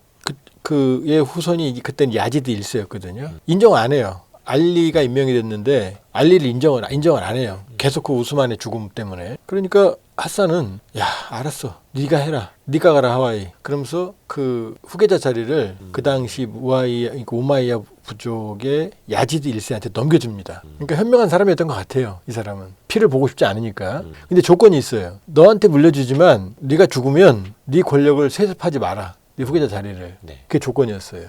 그의 후손이 그때는 야지드 1세였거든요. 인정 안 해요. 알리가 임명이 됐는데 알리를 인정을 안 해요. 계속 그 우스만의 죽음 때문에. 그러니까 하산은 야 알았어. 네가 해라. 네가 가라 하와이. 그러면서 그 후계자 자리를 그 당시 우마이야 부족의 야지드 1세한테 넘겨줍니다. 그러니까 현명한 사람이었던 것 같아요. 이 사람은. 피를 보고 싶지 않으니까. 근데 조건이 있어요. 너한테 물려주지만 네가 죽으면 네 권력을 세습하지 마라. 네 후계자 자리를. 네. 그게 조건이었어요.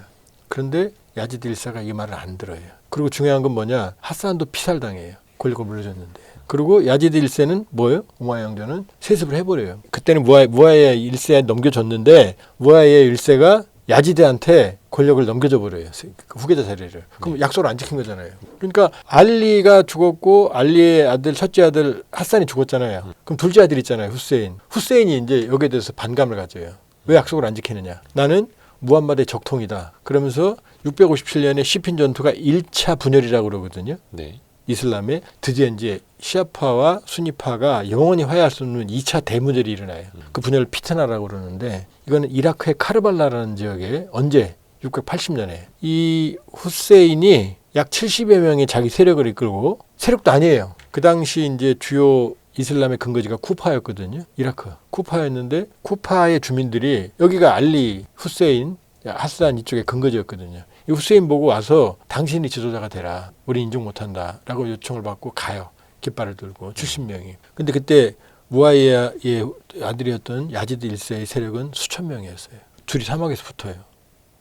그런데 야지드 1세가 이 말을 안 들어요. 그리고 중요한 건 뭐냐. 하산도 피살당해요. 권력을 물려줬는데. 그리고 야지드 1세는 뭐예요? 우마이야 왕조는 세습을 해버려요. 그때는 무아위야 1세에 넘겨줬는데 무아위야 1세가 야지드한테 권력을 넘겨줘 버려요. 후계자 자리를. 그럼 약속을 안 지킨 거잖아요. 그러니까 알리가 죽었고 알리의 아들 첫째 아들 하산이 죽었잖아요. 그럼 둘째 아들 있잖아요. 후세인. 후세인이 이제 여기에 대해서 반감을 가져요. 왜 약속을 안 지키느냐. 나는 무함마드의 적통이다. 그러면서 657년에 시핀 전투가 1차 분열이라고 그러거든요. 네. 이슬람에 드디어 이제 시아파와 수니파가 영원히 화해할 수 없는 2차 대분열이 일어나요. 그 분열을 피트나라고 그러는데 이거는 이라크의 카르발라라는 지역에 언제 680년에 이 후세인이 약 70여 명의 자기 세력을 이끌고 세력도 아니에요. 그 당시 이제 주요 이슬람의 근거지가 쿠파였거든요. 이라크 쿠파였는데 쿠파의 주민들이 여기가 알리, 후세인, 하산 이쪽의 근거지였거든요. 이 후세인 보고 와서 당신이 지도자가 되라. 우리 인정 못한다. 라고 요청을 받고 가요. 깃발을 들고 70명이. 근데 그때 무아위야의 아들이었던 야지드 1세의 세력은 수천 명이었어요. 둘이 사막에서 붙어요.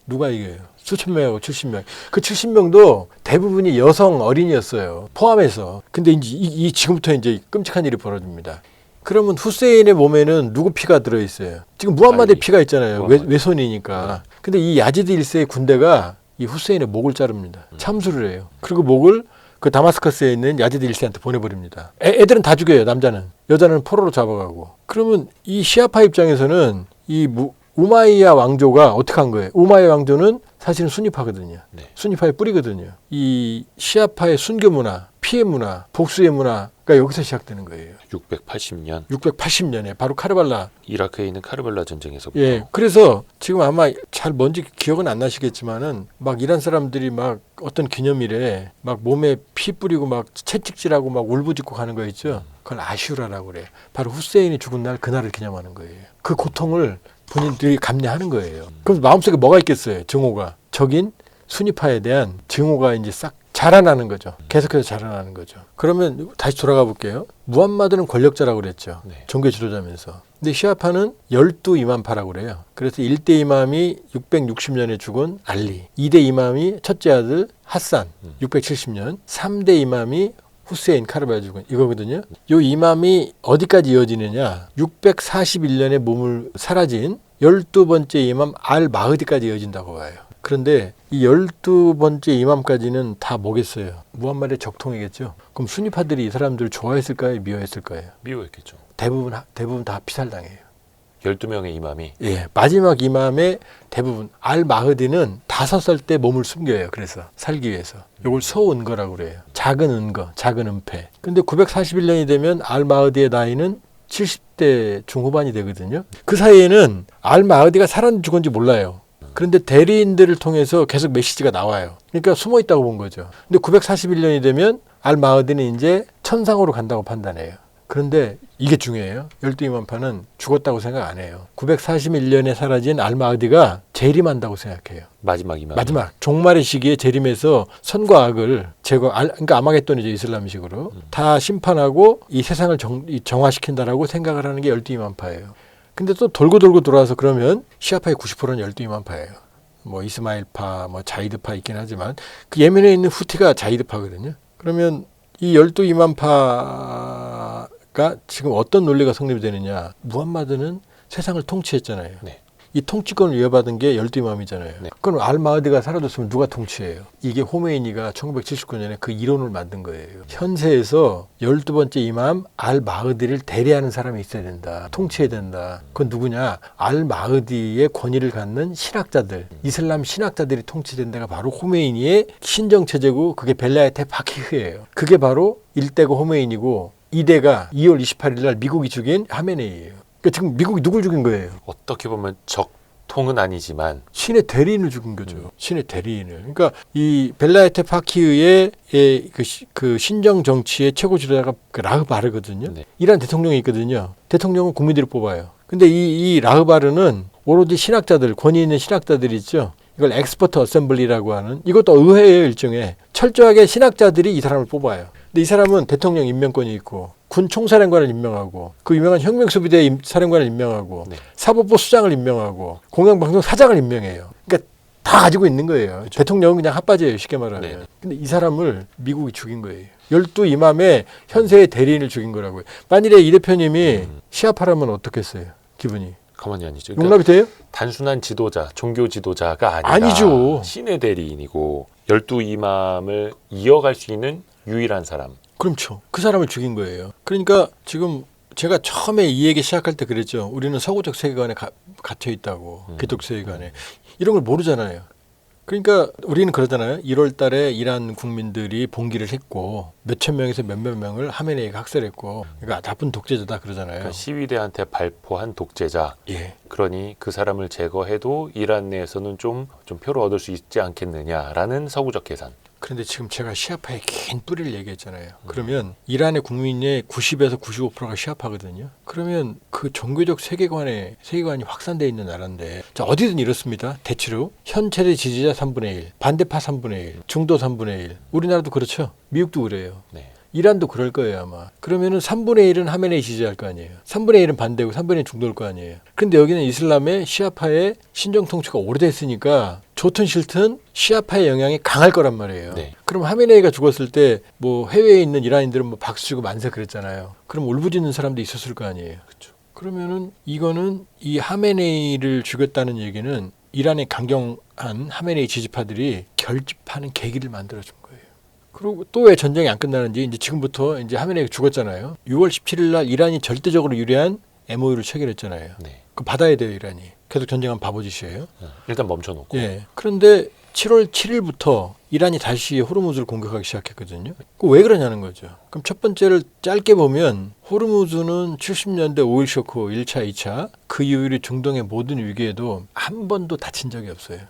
누가 이겨요? 수천 명하고 70명. 그 70명도 대부분이 여성 어린이였어요. 포함해서. 근데 이제 지금부터 이제 끔찍한 일이 벌어집니다. 그러면 후세인의 몸에는 누구 피가 들어있어요? 지금 무함마드의 피가 있잖아요. 외손이니까. 근데 이 야지드 1세의 군대가 이 후세인의 목을 자릅니다. 참수를 해요. 그리고 목을 그 다마스커스에 있는 야지드 1세한테 보내버립니다. 애들은 다 죽여요. 남자는. 여자는 포로로 잡아가고. 그러면 이 시아파 입장에서는 이 우마이야 왕조가 어떻게 한 거예요? 우마이야 왕조는 사실은 수니파거든요. 네. 수니파의 뿌리거든요. 이 시아파의 순교 문화, 피해 문화, 복수의 문화가 여기서 시작되는 거예요. 680년 680년에 바로 카르발라. 이라크에 있는 카르발라 전쟁에서부터. 예. 그래서 지금 아마 잘 뭔지 기억은 안 나시겠지만은 막 이란 사람들이 막 어떤 기념일에 막 몸에 피 뿌리고 막 채찍질하고 막 울부짖고 가는 거 있죠. 그걸 아슈라라고 그래요. 바로 후세인이 죽은 날 그날을 기념하는 거예요. 그 고통을 본인들이 감내하는 거예요. 그럼 마음속에 뭐가 있겠어요? 증오가. 적인 수니파에 대한 증오가 이제 싹 자라나는 거죠. 계속해서 자라나는 거죠. 그러면 다시 돌아가 볼게요. 무함마드는 권력자라고 그랬죠. 네. 종교 지도자면서. 근데 시아파는 12이맘파라고 그래요. 그래서 1대 이맘이 660년에 죽은 알리, 2대 이맘이 첫째 아들 하산 670년, 3대 이맘이 후세인 카르바이 죽은 이거거든요. 요 이맘이 어디까지 이어지느냐? 641년에 몸을 사라진 12번째 이맘 알 마흐디까지 이어진다고 봐요. 그런데 이 12번째 이맘까지는 다 뭐겠어요? 무함마드의 적통이겠죠. 그럼 수니파들이 이 사람들을 좋아했을까요? 미워했을까요? 미워했겠죠. 대부분 다 피살당해요. 12명의 이맘이 예, 마지막 이맘에 대부분 알 마흐디는 5살 때 몸을 숨겨요. 그래서 살기 위해서. 이걸 소은거라고 그래요. 작은 은거, 작은 은폐. 근데 941년이 되면 알 마흐디의 나이는 70대 중후반이 되거든요. 그 사이에는 알 마흐디가 살았는지 죽었는지 몰라요. 그런데 대리인들을 통해서 계속 메시지가 나와요. 그러니까 숨어 있다고 본 거죠. 근데 941년이 되면 알 마흐디는 이제 천상으로 간다고 판단해요. 그런데 이게 중요해요. 12이맘파는 죽었다고 생각 안 해요. 941년에 사라진 알 마흐디가 재림한다고 생각해요. 마지막 이맘. 마지막 종말의 시기에 재림해서 선과 악을 그러니까 아마겟돈이죠. 이슬람식으로 다 심판하고 이 세상을 정화시킨다라고 생각을 하는 게 12이맘파예요. 근데 또 돌고 돌아서 그러면 시아파의 90%는 12이맘파예요. 뭐 이스마일파, 뭐 자이드파 있긴 하지만 그 예멘에 있는 후티가 자이드파거든요. 그러면 이 12이맘파가 지금 어떤 논리가 성립이 되느냐? 무함마드는 세상을 통치했잖아요. 네. 이 통치권을 이어받은 게 12이맘이잖아요. 네. 그럼 알 마흐디가 사라졌으면 누가 통치해요? 이게 호메이니가 1979년에 그 이론을 만든 거예요. 현세에서 12번째 이맘 알 마흐디를 대리하는 사람이 있어야 된다. 통치해야 된다. 그건 누구냐? 알 마흐디의 권위를 갖는 신학자들, 이슬람 신학자들이 통치된다가 바로 호메이니의 신정체제고 그게 벨라에테 파키흐예요. 그게 바로 1대가 호메이니고 2대가 2월 28일 날 미국이 죽인 하메네이예요. 그러니까 지금 미국이 누굴 죽인 거예요? 어떻게 보면 적통은 아니지만 신의 대리인을 죽인 거죠. 신의 대리인을. 그러니까 이 벨라에테 파키의 그 신정 정치의 최고 지도자가 그 라흐바르거든요. 네. 이란 대통령이 있거든요. 대통령은 국민들이 뽑아요. 근데 이 라흐바르는 오로지 신학자들, 권위 있는 신학자들이 있죠. 이걸 엑스퍼트 어셈블리라고 하는 이것도 의회예요. 일종의 철저하게 신학자들이 이 사람을 뽑아요. 근데 이 사람은 대통령 임명권이 있고 군 총사령관을 임명하고 그 유명한 혁명수비대 사령관을 임명하고 네. 사법부 수장을 임명하고 공영방송 사장을 임명해요. 그러니까 다 가지고 있는 거예요. 그렇죠. 대통령은 그냥 핫바지예요. 쉽게 말하면. 네. 근데 이 사람을 미국이 죽인 거예요. 12이맘에 현세의 대리인을 죽인 거라고요. 만일에 이 대표님이 시아파라면 어떻겠어요? 기분이. 가만히 아니죠. 용납이 돼요? 단순한 지도자, 종교 지도자가 아니라 아니죠. 신의 대리인이고 12이맘을 이어갈 수 있는 유일한 사람. 그렇죠. 그 사람을 죽인 거예요. 그러니까 지금 제가 처음에 이 얘기 시작할 때 그랬죠. 우리는 서구적 세계관에 갇혀 있다고. 기독 세계관에. 이런 걸 모르잖아요. 그러니까 우리는 그러잖아요. 1월 달에 이란 국민들이 봉기를 했고 몇천 명에서 몇몇 명을 하메네이가 학살했고 그러니까 나쁜 독재자다 그러잖아요. 그러니까 시위대한테 발포한 독재자. 예. 그러니 그 사람을 제거해도 이란 내에서는 좀 표를 얻을 수 있지 않겠느냐라는 서구적 계산. 그런데 지금 제가 시아파의 긴 뿌리를 얘기했잖아요. 그러면 이란의 국민의 90에서 95%가 시아파거든요. 그러면 그 종교적 세계관이 확산되어 있는 나라인데 자, 어디든 이렇습니다. 대체로 현 체제 지지자 3분의 1, 반대파 3분의 1, 중도 3분의 1. 우리나라도 그렇죠. 미국도 그래요. 네. 이란도 그럴 거예요 아마. 그러면은 3분의 1은 하메네이 지지할 거 아니에요. 3분의 1은 반대고 3분의 1은 중도일 거 아니에요. 그런데 여기는 이슬람의 시아파의 신정 통치가 오래됐으니까 좋든 싫든 시아파의 영향이 강할 거란 말이에요. 네. 그럼 하메네이가 죽었을 때 뭐 해외에 있는 이란인들은 뭐 박수 치고 만세 그랬잖아요. 그럼 울부짖는 사람도 있었을 거 아니에요. 그렇죠. 그러면은 이거는 이 하메네이를 죽였다는 얘기는 이란의 강경한 하메네이 지지파들이 결집하는 계기를 만들어준 거예요. 그리고 또 왜 전쟁이 안 끝나는지 이제 지금부터 이제 하메네이가 죽었잖아요. 6월 17일 날 이란이 절대적으로 유리한 MOU를 체결했잖아요. 네. 그 받아야 돼요, 이란이. 계속 전쟁하면 바보짓이에요. 일단 멈춰놓고. 예. 그런데 7월 7일부터 이란이 다시 호르무즈를 공격하기 시작했거든요. 그 왜 그러냐는 거죠. 그럼 첫 번째를 짧게 보면 호르무즈는 70년대 오일 쇼크 1차, 2차 그 이후로 중동의 모든 위기에도 한 번도 다친 적이 없어요.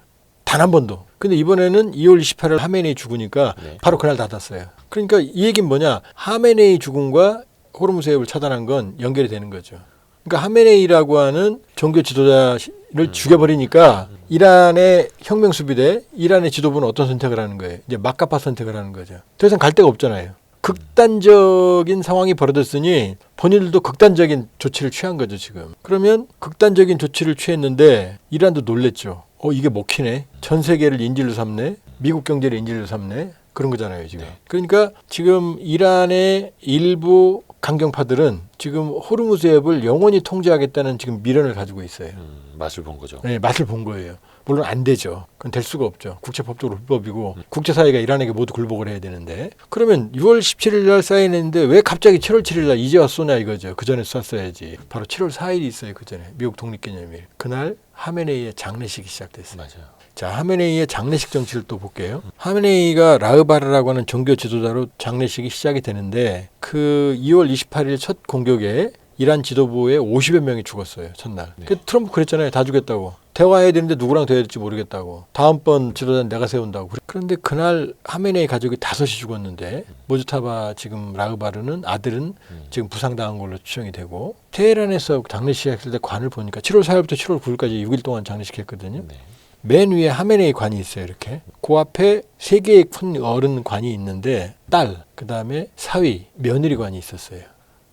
단 한 번도. 근데 이번에는 2월 28일 하메네이 죽으니까 네. 바로 그날 닫았어요. 그러니까 이 얘기는 뭐냐. 하메네이 죽음과 호르무즈 해협을 차단한 건 연결이 되는 거죠. 그러니까 하메네이라고 하는 종교 지도자를 죽여버리니까 이란의 혁명 수비대, 이란의 지도부는 어떤 선택을 하는 거예요? 이제 막가파 선택을 하는 거죠. 더 이상 갈 데가 없잖아요. 극단적인 상황이 벌어졌으니 본인들도 극단적인 조치를 취한 거죠, 지금. 그러면 극단적인 조치를 취했는데 이란도 놀랬죠. 이게 먹히네. 전 세계를 인질로 삼네. 미국 경제를 인질로 삼네. 그런 거잖아요, 지금. 네. 그러니까 지금 이란의 일부 강경파들은 지금 호르무즈 앱을 영원히 통제하겠다는 지금 미련을 가지고 있어요. 맛을 본 거죠. 네, 맛을 본 거예요. 물론 안 되죠. 그건 될 수가 없죠. 국제법적으로 불법이고 국제사회가 이란에게 모두 굴복을 해야 되는데 그러면 6월 17일 날 사인했는데 왜 갑자기 7월 7일 날 이제 와서 쏘냐 이거죠. 그 전에 쐈어야지. 바로 7월 4일이 있어요. 그 전에 미국 독립기념일. 그날 하메네이의 장례식이 시작됐어요. 맞아요. 자, 하메네이의 장례식 정치를 또 볼게요. 하메네이가 라흐바르라고 하는 종교 지도자로 장례식이 시작이 되는데 그 2월 28일 첫 공격에 이란 지도부에 50여 명이 죽었어요. 첫날. 네. 그 트럼프 그랬잖아요. 다 죽였다고. 대화해야 되는데 누구랑 대화해야 될지 모르겠다고. 다음번 지도자는 내가 세운다고. 그런데 그날 하메네이 가족이 5이 죽었는데 모주타바 지금 라흐바르는 아들은 지금 부상당한 걸로 추정이 되고 테헤란에서 장례식 했을 때 관을 보니까 7월 4일부터 7월 9일까지 6일 동안 장례식 했거든요. 네. 맨 위에 하메네이 관이 있어요. 이렇게. 그 앞에 3개의 큰 어른 관이 있는데 딸, 그다음에 사위, 며느리 관이 있었어요.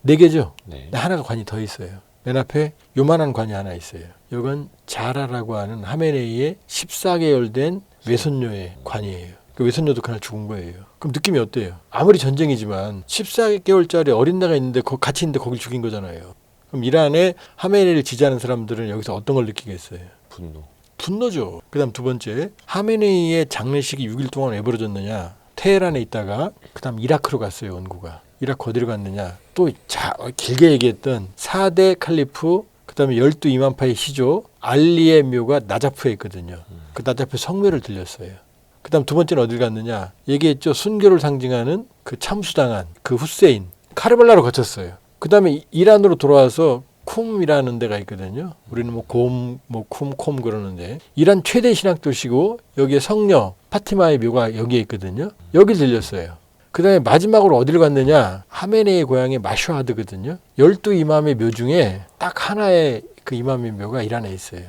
4개죠. 네. 하나가 관이 더 있어요. 맨 앞에 요만한 관이 하나 있어요. 이건 자라라고 하는 하메네이의 14개월 된 외손녀의 관이에요. 그 외손녀도 그날 죽은 거예요. 그럼 느낌이 어때요? 아무리 전쟁이지만 14개월짜리 어린 애가 있는데 같이 있는데 거길 죽인 거잖아요. 그럼 이란에 하메네이를 지지하는 사람들은 여기서 어떤 걸 느끼겠어요? 분노. 분노죠. 그다음 두 번째, 하메네이의 장례식이 6일 동안 왜 벌어졌느냐? 테헤란에 있다가 그다음 이라크로 갔어요. 원구가. 이라크 어디로 갔느냐? 또 길게 얘기했던 4대 칼리프, 그다음에 12이만파의 시조 알리의 묘가 나자프에 있거든요. 그 나자프 성묘를 들렸어요. 그다음 두 번째는 어딜 갔느냐? 얘기했죠. 순교를 상징하는 그 참수당한 그 후세인 카르발라로 거쳤어요. 그다음에 이란으로 돌아와서 쿰이라는 데가 있거든요. 우리는 쿰 그러는데 이란 최대 신학 도시고 여기에 성녀 파티마의 묘가 여기에 있거든요. 여길 들렸어요. 그다음에 마지막으로 어디를 갔느냐? 하메네이의 고향이 마슈하드거든요. 12이맘의 묘 중에 딱 하나의 그 이맘의 묘가 이란에 있어요.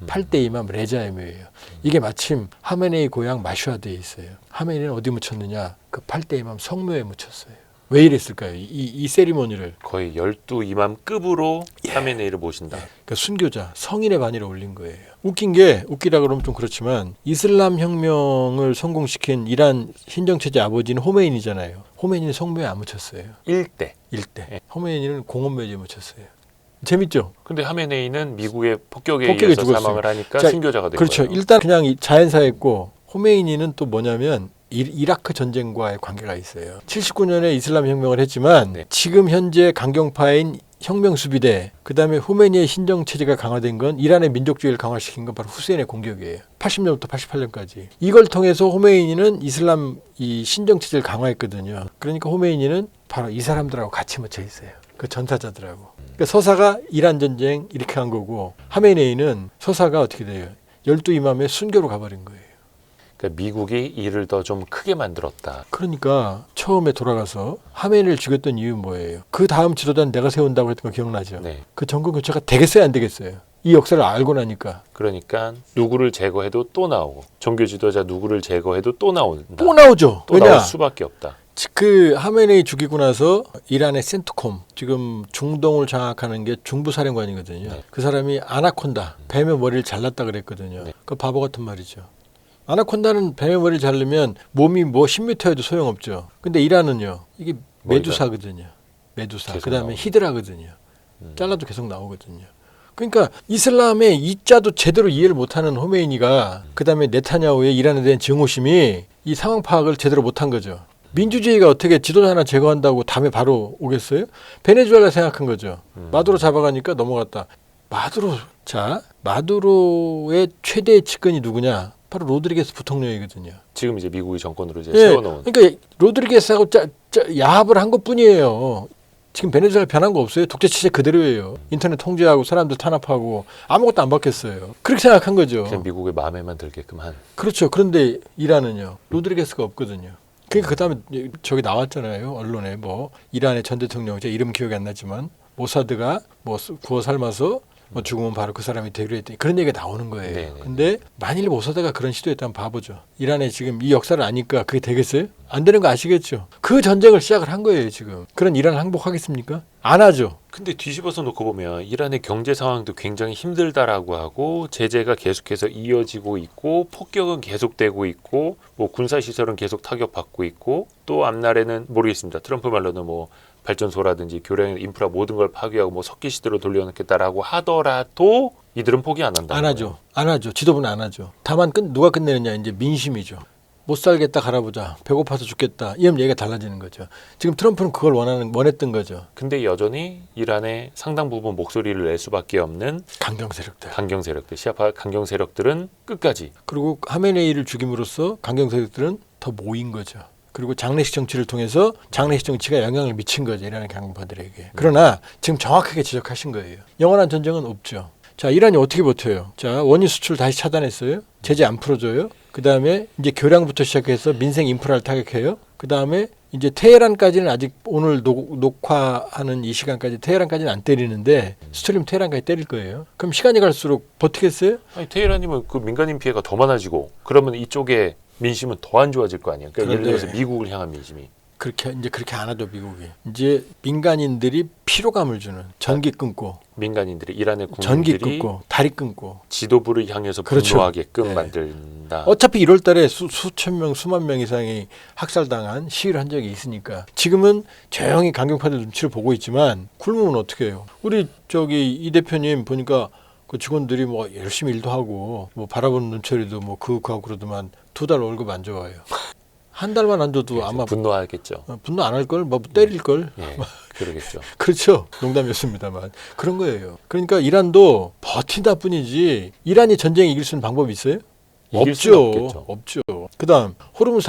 8대 이맘 레자의 묘예요. 이게 마침 하메네이 고향 마슈하드에 있어요. 하메네이는 어디 묻혔느냐? 그 8대 이맘 성묘에 묻혔어요. 왜 이랬을까요? 이 세리머니를. 거의 12이맘급으로 하메네이를 모신다. 그러니까 순교자, 성인의 반열에 올린 거예요. 웃기다 그러면 좀 그렇지만 이슬람 혁명을 성공시킨 이란 신정체제 아버지는 호메인이잖아요. 호메인은 성묘에 안 묻혔어요. 1대. 일대. 호메인은 공원묘지에 묻혔어요. 재밌죠? 근데 하메네이는 미국의 폭격에 폭격에 의해서 죽었어요. 사망을 하니까 자, 순교자가 된 그렇죠. 거예요. 일단 그냥 자연사했고 호메이니는 또 뭐냐면 이라크 전쟁과의 관계가 있어요. 79년에 이슬람 혁명을 했지만 네. 지금 현재 강경파인 혁명수비대 그다음에 호메니의 신정체제가 강화된 건 이란의 민족주의를 강화시킨 건 바로 후세인의 공격이에요. 80년부터 88년까지. 이걸 통해서 호메이니는 이슬람 이 신정체제를 강화했거든요. 그러니까 호메이니는 바로 이 사람들하고 같이 묻혀 있어요. 그 전사자들하고. 그러니까 서사가 이란 전쟁 이렇게 한 거고 하메네이는 서사가 어떻게 돼요? 12이맘에 순교로 가버린 거예요. 그러니까 미국이 이를 더 좀 크게 만들었다. 그러니까 처음에 돌아가서 하메네이를 죽였던 이유는 뭐예요? 그 다음 지도자는 내가 세운다고 했던 거 기억나죠? 네. 그 정권 교체가 되겠어요 안 되겠어요? 이 역사를 알고 나니까. 그러니까 누구를 제거해도 또 나오고 종교 지도자 누구를 제거해도 또 나온다. 또 나오죠. 또 왜냐? 나올 수밖에 없다. 그 하메네이 죽이고 나서 이란의 센트콤 지금 중동을 장악하는 게 중부사령관이거든요. 네. 그 사람이 아나콘다 뱀의 머리를 잘랐다 그랬거든요. 네. 그 바보 같은 말이죠. 아나콘다는 뱀의 머리를 자르면 몸이 뭐 10m여도 소용없죠. 근데 이란은요. 이게 메두사거든요. 메두사. 그다음에 나오죠. 히드라거든요. 잘라도 계속 나오거든요. 그러니까 이슬람의 이자도 제대로 이해를 못하는 호메이니가 그다음에 네타냐후의 이란에 대한 증오심이 이 상황 파악을 제대로 못한 거죠. 민주주의가 어떻게 지도자 하나 제거한다고 다음에 바로 오겠어요? 베네수엘라 생각한 거죠. 마두로 잡아가니까 넘어갔다. 마두로의 최대의 측근이 누구냐? 바로 로드리게스 부통령이거든요. 지금 이제 미국이 정권으로 이제 예, 세워놓은. 그러니까 로드리게스하고 야합을 한 것뿐이에요. 지금 베네수엘라 변한 거 없어요. 독재 체제 그대로예요. 인터넷 통제하고 사람들 탄압하고 아무것도 안 바뀌었어요. 그렇게 생각한 거죠. 그냥 미국의 마음에만 들게끔 한. 그렇죠. 그런데 이란은요. 로드리게스가 없거든요. 그러니까 그다음에 저기 나왔잖아요. 언론에 뭐 이란의 전 대통령 제 이름 기억이 안 나지만 모사드가 뭐 구워 삶아서 뭐 죽으면 바로 그 사람이 되기로 했더니 그런 얘기가 나오는 거예요. 네네. 근데 만일 모사드가 그런 시도했다면 바보죠. 이란에 지금 이 역사를 아니까 그게 되겠어요? 안 되는 거 아시겠죠? 그 전쟁을 시작을 한 거예요. 지금. 그런 이란을 항복하겠습니까? 안 하죠. 근데 뒤집어서 놓고 보면 이란의 경제 상황도 굉장히 힘들다라고 하고 제재가 계속해서 이어지고 있고 폭격은 계속되고 있고 뭐 군사 시설은 계속 타격받고 있고 또 앞날에는 모르겠습니다. 트럼프 말로는 뭐 발전소라든지 교량 인프라 모든 걸 파괴하고 뭐 석기시대로 돌려놓겠다라고 하더라도 이들은 포기 안 한다. 안 하죠. 안 하죠. 지도부는 안 하죠. 다만 누가 끝내느냐 이제 민심이죠. 못 살겠다 갈아보자. 배고파서 죽겠다. 이러면 얘기가 달라지는 거죠. 지금 트럼프는 그걸 원했던 거죠. 근데 여전히 이란의 상당 부분 목소리를 낼 수밖에 없는 강경 세력들. 강경 세력들, 시아파 강경 세력들은 끝까지. 그리고 하메네이를 죽임으로써 강경 세력들은 더 모인 거죠. 그리고 장례식 정치를 통해서 장례식 정치가 영향을 미친 거죠. 이란의 강파들에게. 그러나 지금 정확하게 지적하신 거예요. 영원한 전쟁은 없죠. 자, 이란이 어떻게 버텨요? 자, 원유 수출 다시 차단했어요. 제재 안 풀어줘요. 그 다음에 이제 교량부터 시작해서 민생 인프라를 타격해요. 그 다음에 이제 테헤란까지는 아직 오늘 녹화하는 이 시간까지 테헤란까지는 안 때리는데 스트림 테헤란까지 때릴 거예요. 그럼 시간이 갈수록 버티겠어요? 아니 테헤란이면 그 민간인 피해가 더 많아지고 그러면 이쪽에 민심은 더 안 좋아질 거 아니에요. 그러니까 예를 들어서 미국을 향한 민심이. 그렇게 안 하죠, 미국이. 이제 민간인들이 피로감을 주는 전기 끊고 민간인들이 이란의 전기 국민들이 끊고 다리 끊고 지도부를 향해서 그렇죠. 분노하게끔 네. 만든다. 어차피 1월 달에 수천 명, 수만 명 이상이 학살당한 시위를 한 적이 있으니까 지금은 조용히 강경파들 눈치를 보고 있지만 굶으면 어떻게 해요? 우리 이 대표님 보니까 그 직원들이 뭐 열심히 일도 하고 뭐 바라보는 눈초리도 뭐 그하고 그러더만 2달 월급 안 좋아요. 한 달만 안 줘도 아마 분노하겠죠. 분노 안 할 걸, 뭐 때릴 걸. 예, 그러겠죠. 그렇죠. 농담이었습니다만 그런 거예요. 그러니까 이란도 버틴다 뿐이지 이란이 전쟁에 이길 수 있는 방법이 있어요? 이길 수는 없겠죠. 없죠. 그다음 호르무즈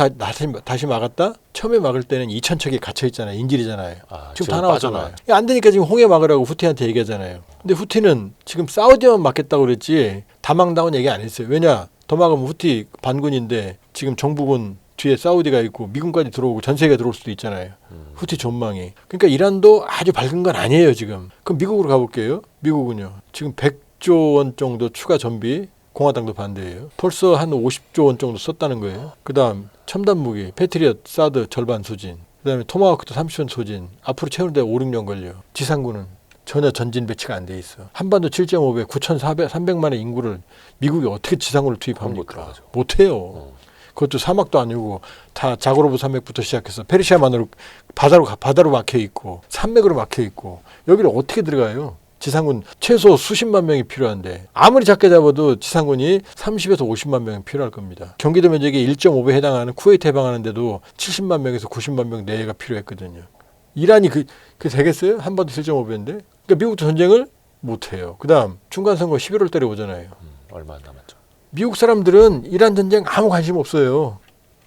다시 막았다. 처음에 막을 때는 2,000척이 갇혀 있잖아요. 인질이잖아요. 지금 다 나왔잖아요. 안 되니까 지금 홍해 막으라고 후티한테 얘기하잖아요. 근데 후티는 지금 사우디만 막겠다고 그랬지 다 막다고는 얘기 안 했어요. 왜냐? 더 막으면 후티 반군인데 지금 정부군 뒤에 사우디가 있고 미군까지 들어오고 전 세계가 들어올 수도 있잖아요. 후티 전망이. 그러니까 이란도 아주 밝은 건 아니에요 지금. 그럼 미국으로 가볼게요. 미국은요. 지금 100조 원 정도 추가 전비 공화당도 반대예요. 벌써 한 50조 원 정도 썼다는 거예요. 그다음 첨단 무기 패트리엇 사드 절반 소진. 그다음에 토마호크도 30원 소진. 앞으로 채우는데 5, 6년 걸려. 지상군은 전혀 전진 배치가 안 돼 있어. 한반도 7.5배 9,300만의 인구를 미국이 어떻게 지상군을 투입합니까? 못해요. 그것도 사막도 아니고 다 자고로브 산맥부터 시작해서 페르시아만으로 바다로 막혀 있고 산맥으로 막혀 있고 여기를 어떻게 들어가요? 지상군 최소 수십만 명이 필요한데 아무리 작게 잡아도 지상군이 30에서 50만 명이 필요할 겁니다. 경기도 면적의 1.5배 해당하는 쿠웨이트 해방하는데도 70만 명에서 90만 명 내외가 필요했거든요. 이란이 그 되겠어요? 한반도 7.5배인데? 그러니까 미국도 전쟁을 못해요. 그다음 중간선거 11월 달에 오잖아요. 얼마 안 남았죠. 미국 사람들은 이란 전쟁 아무 관심 없어요.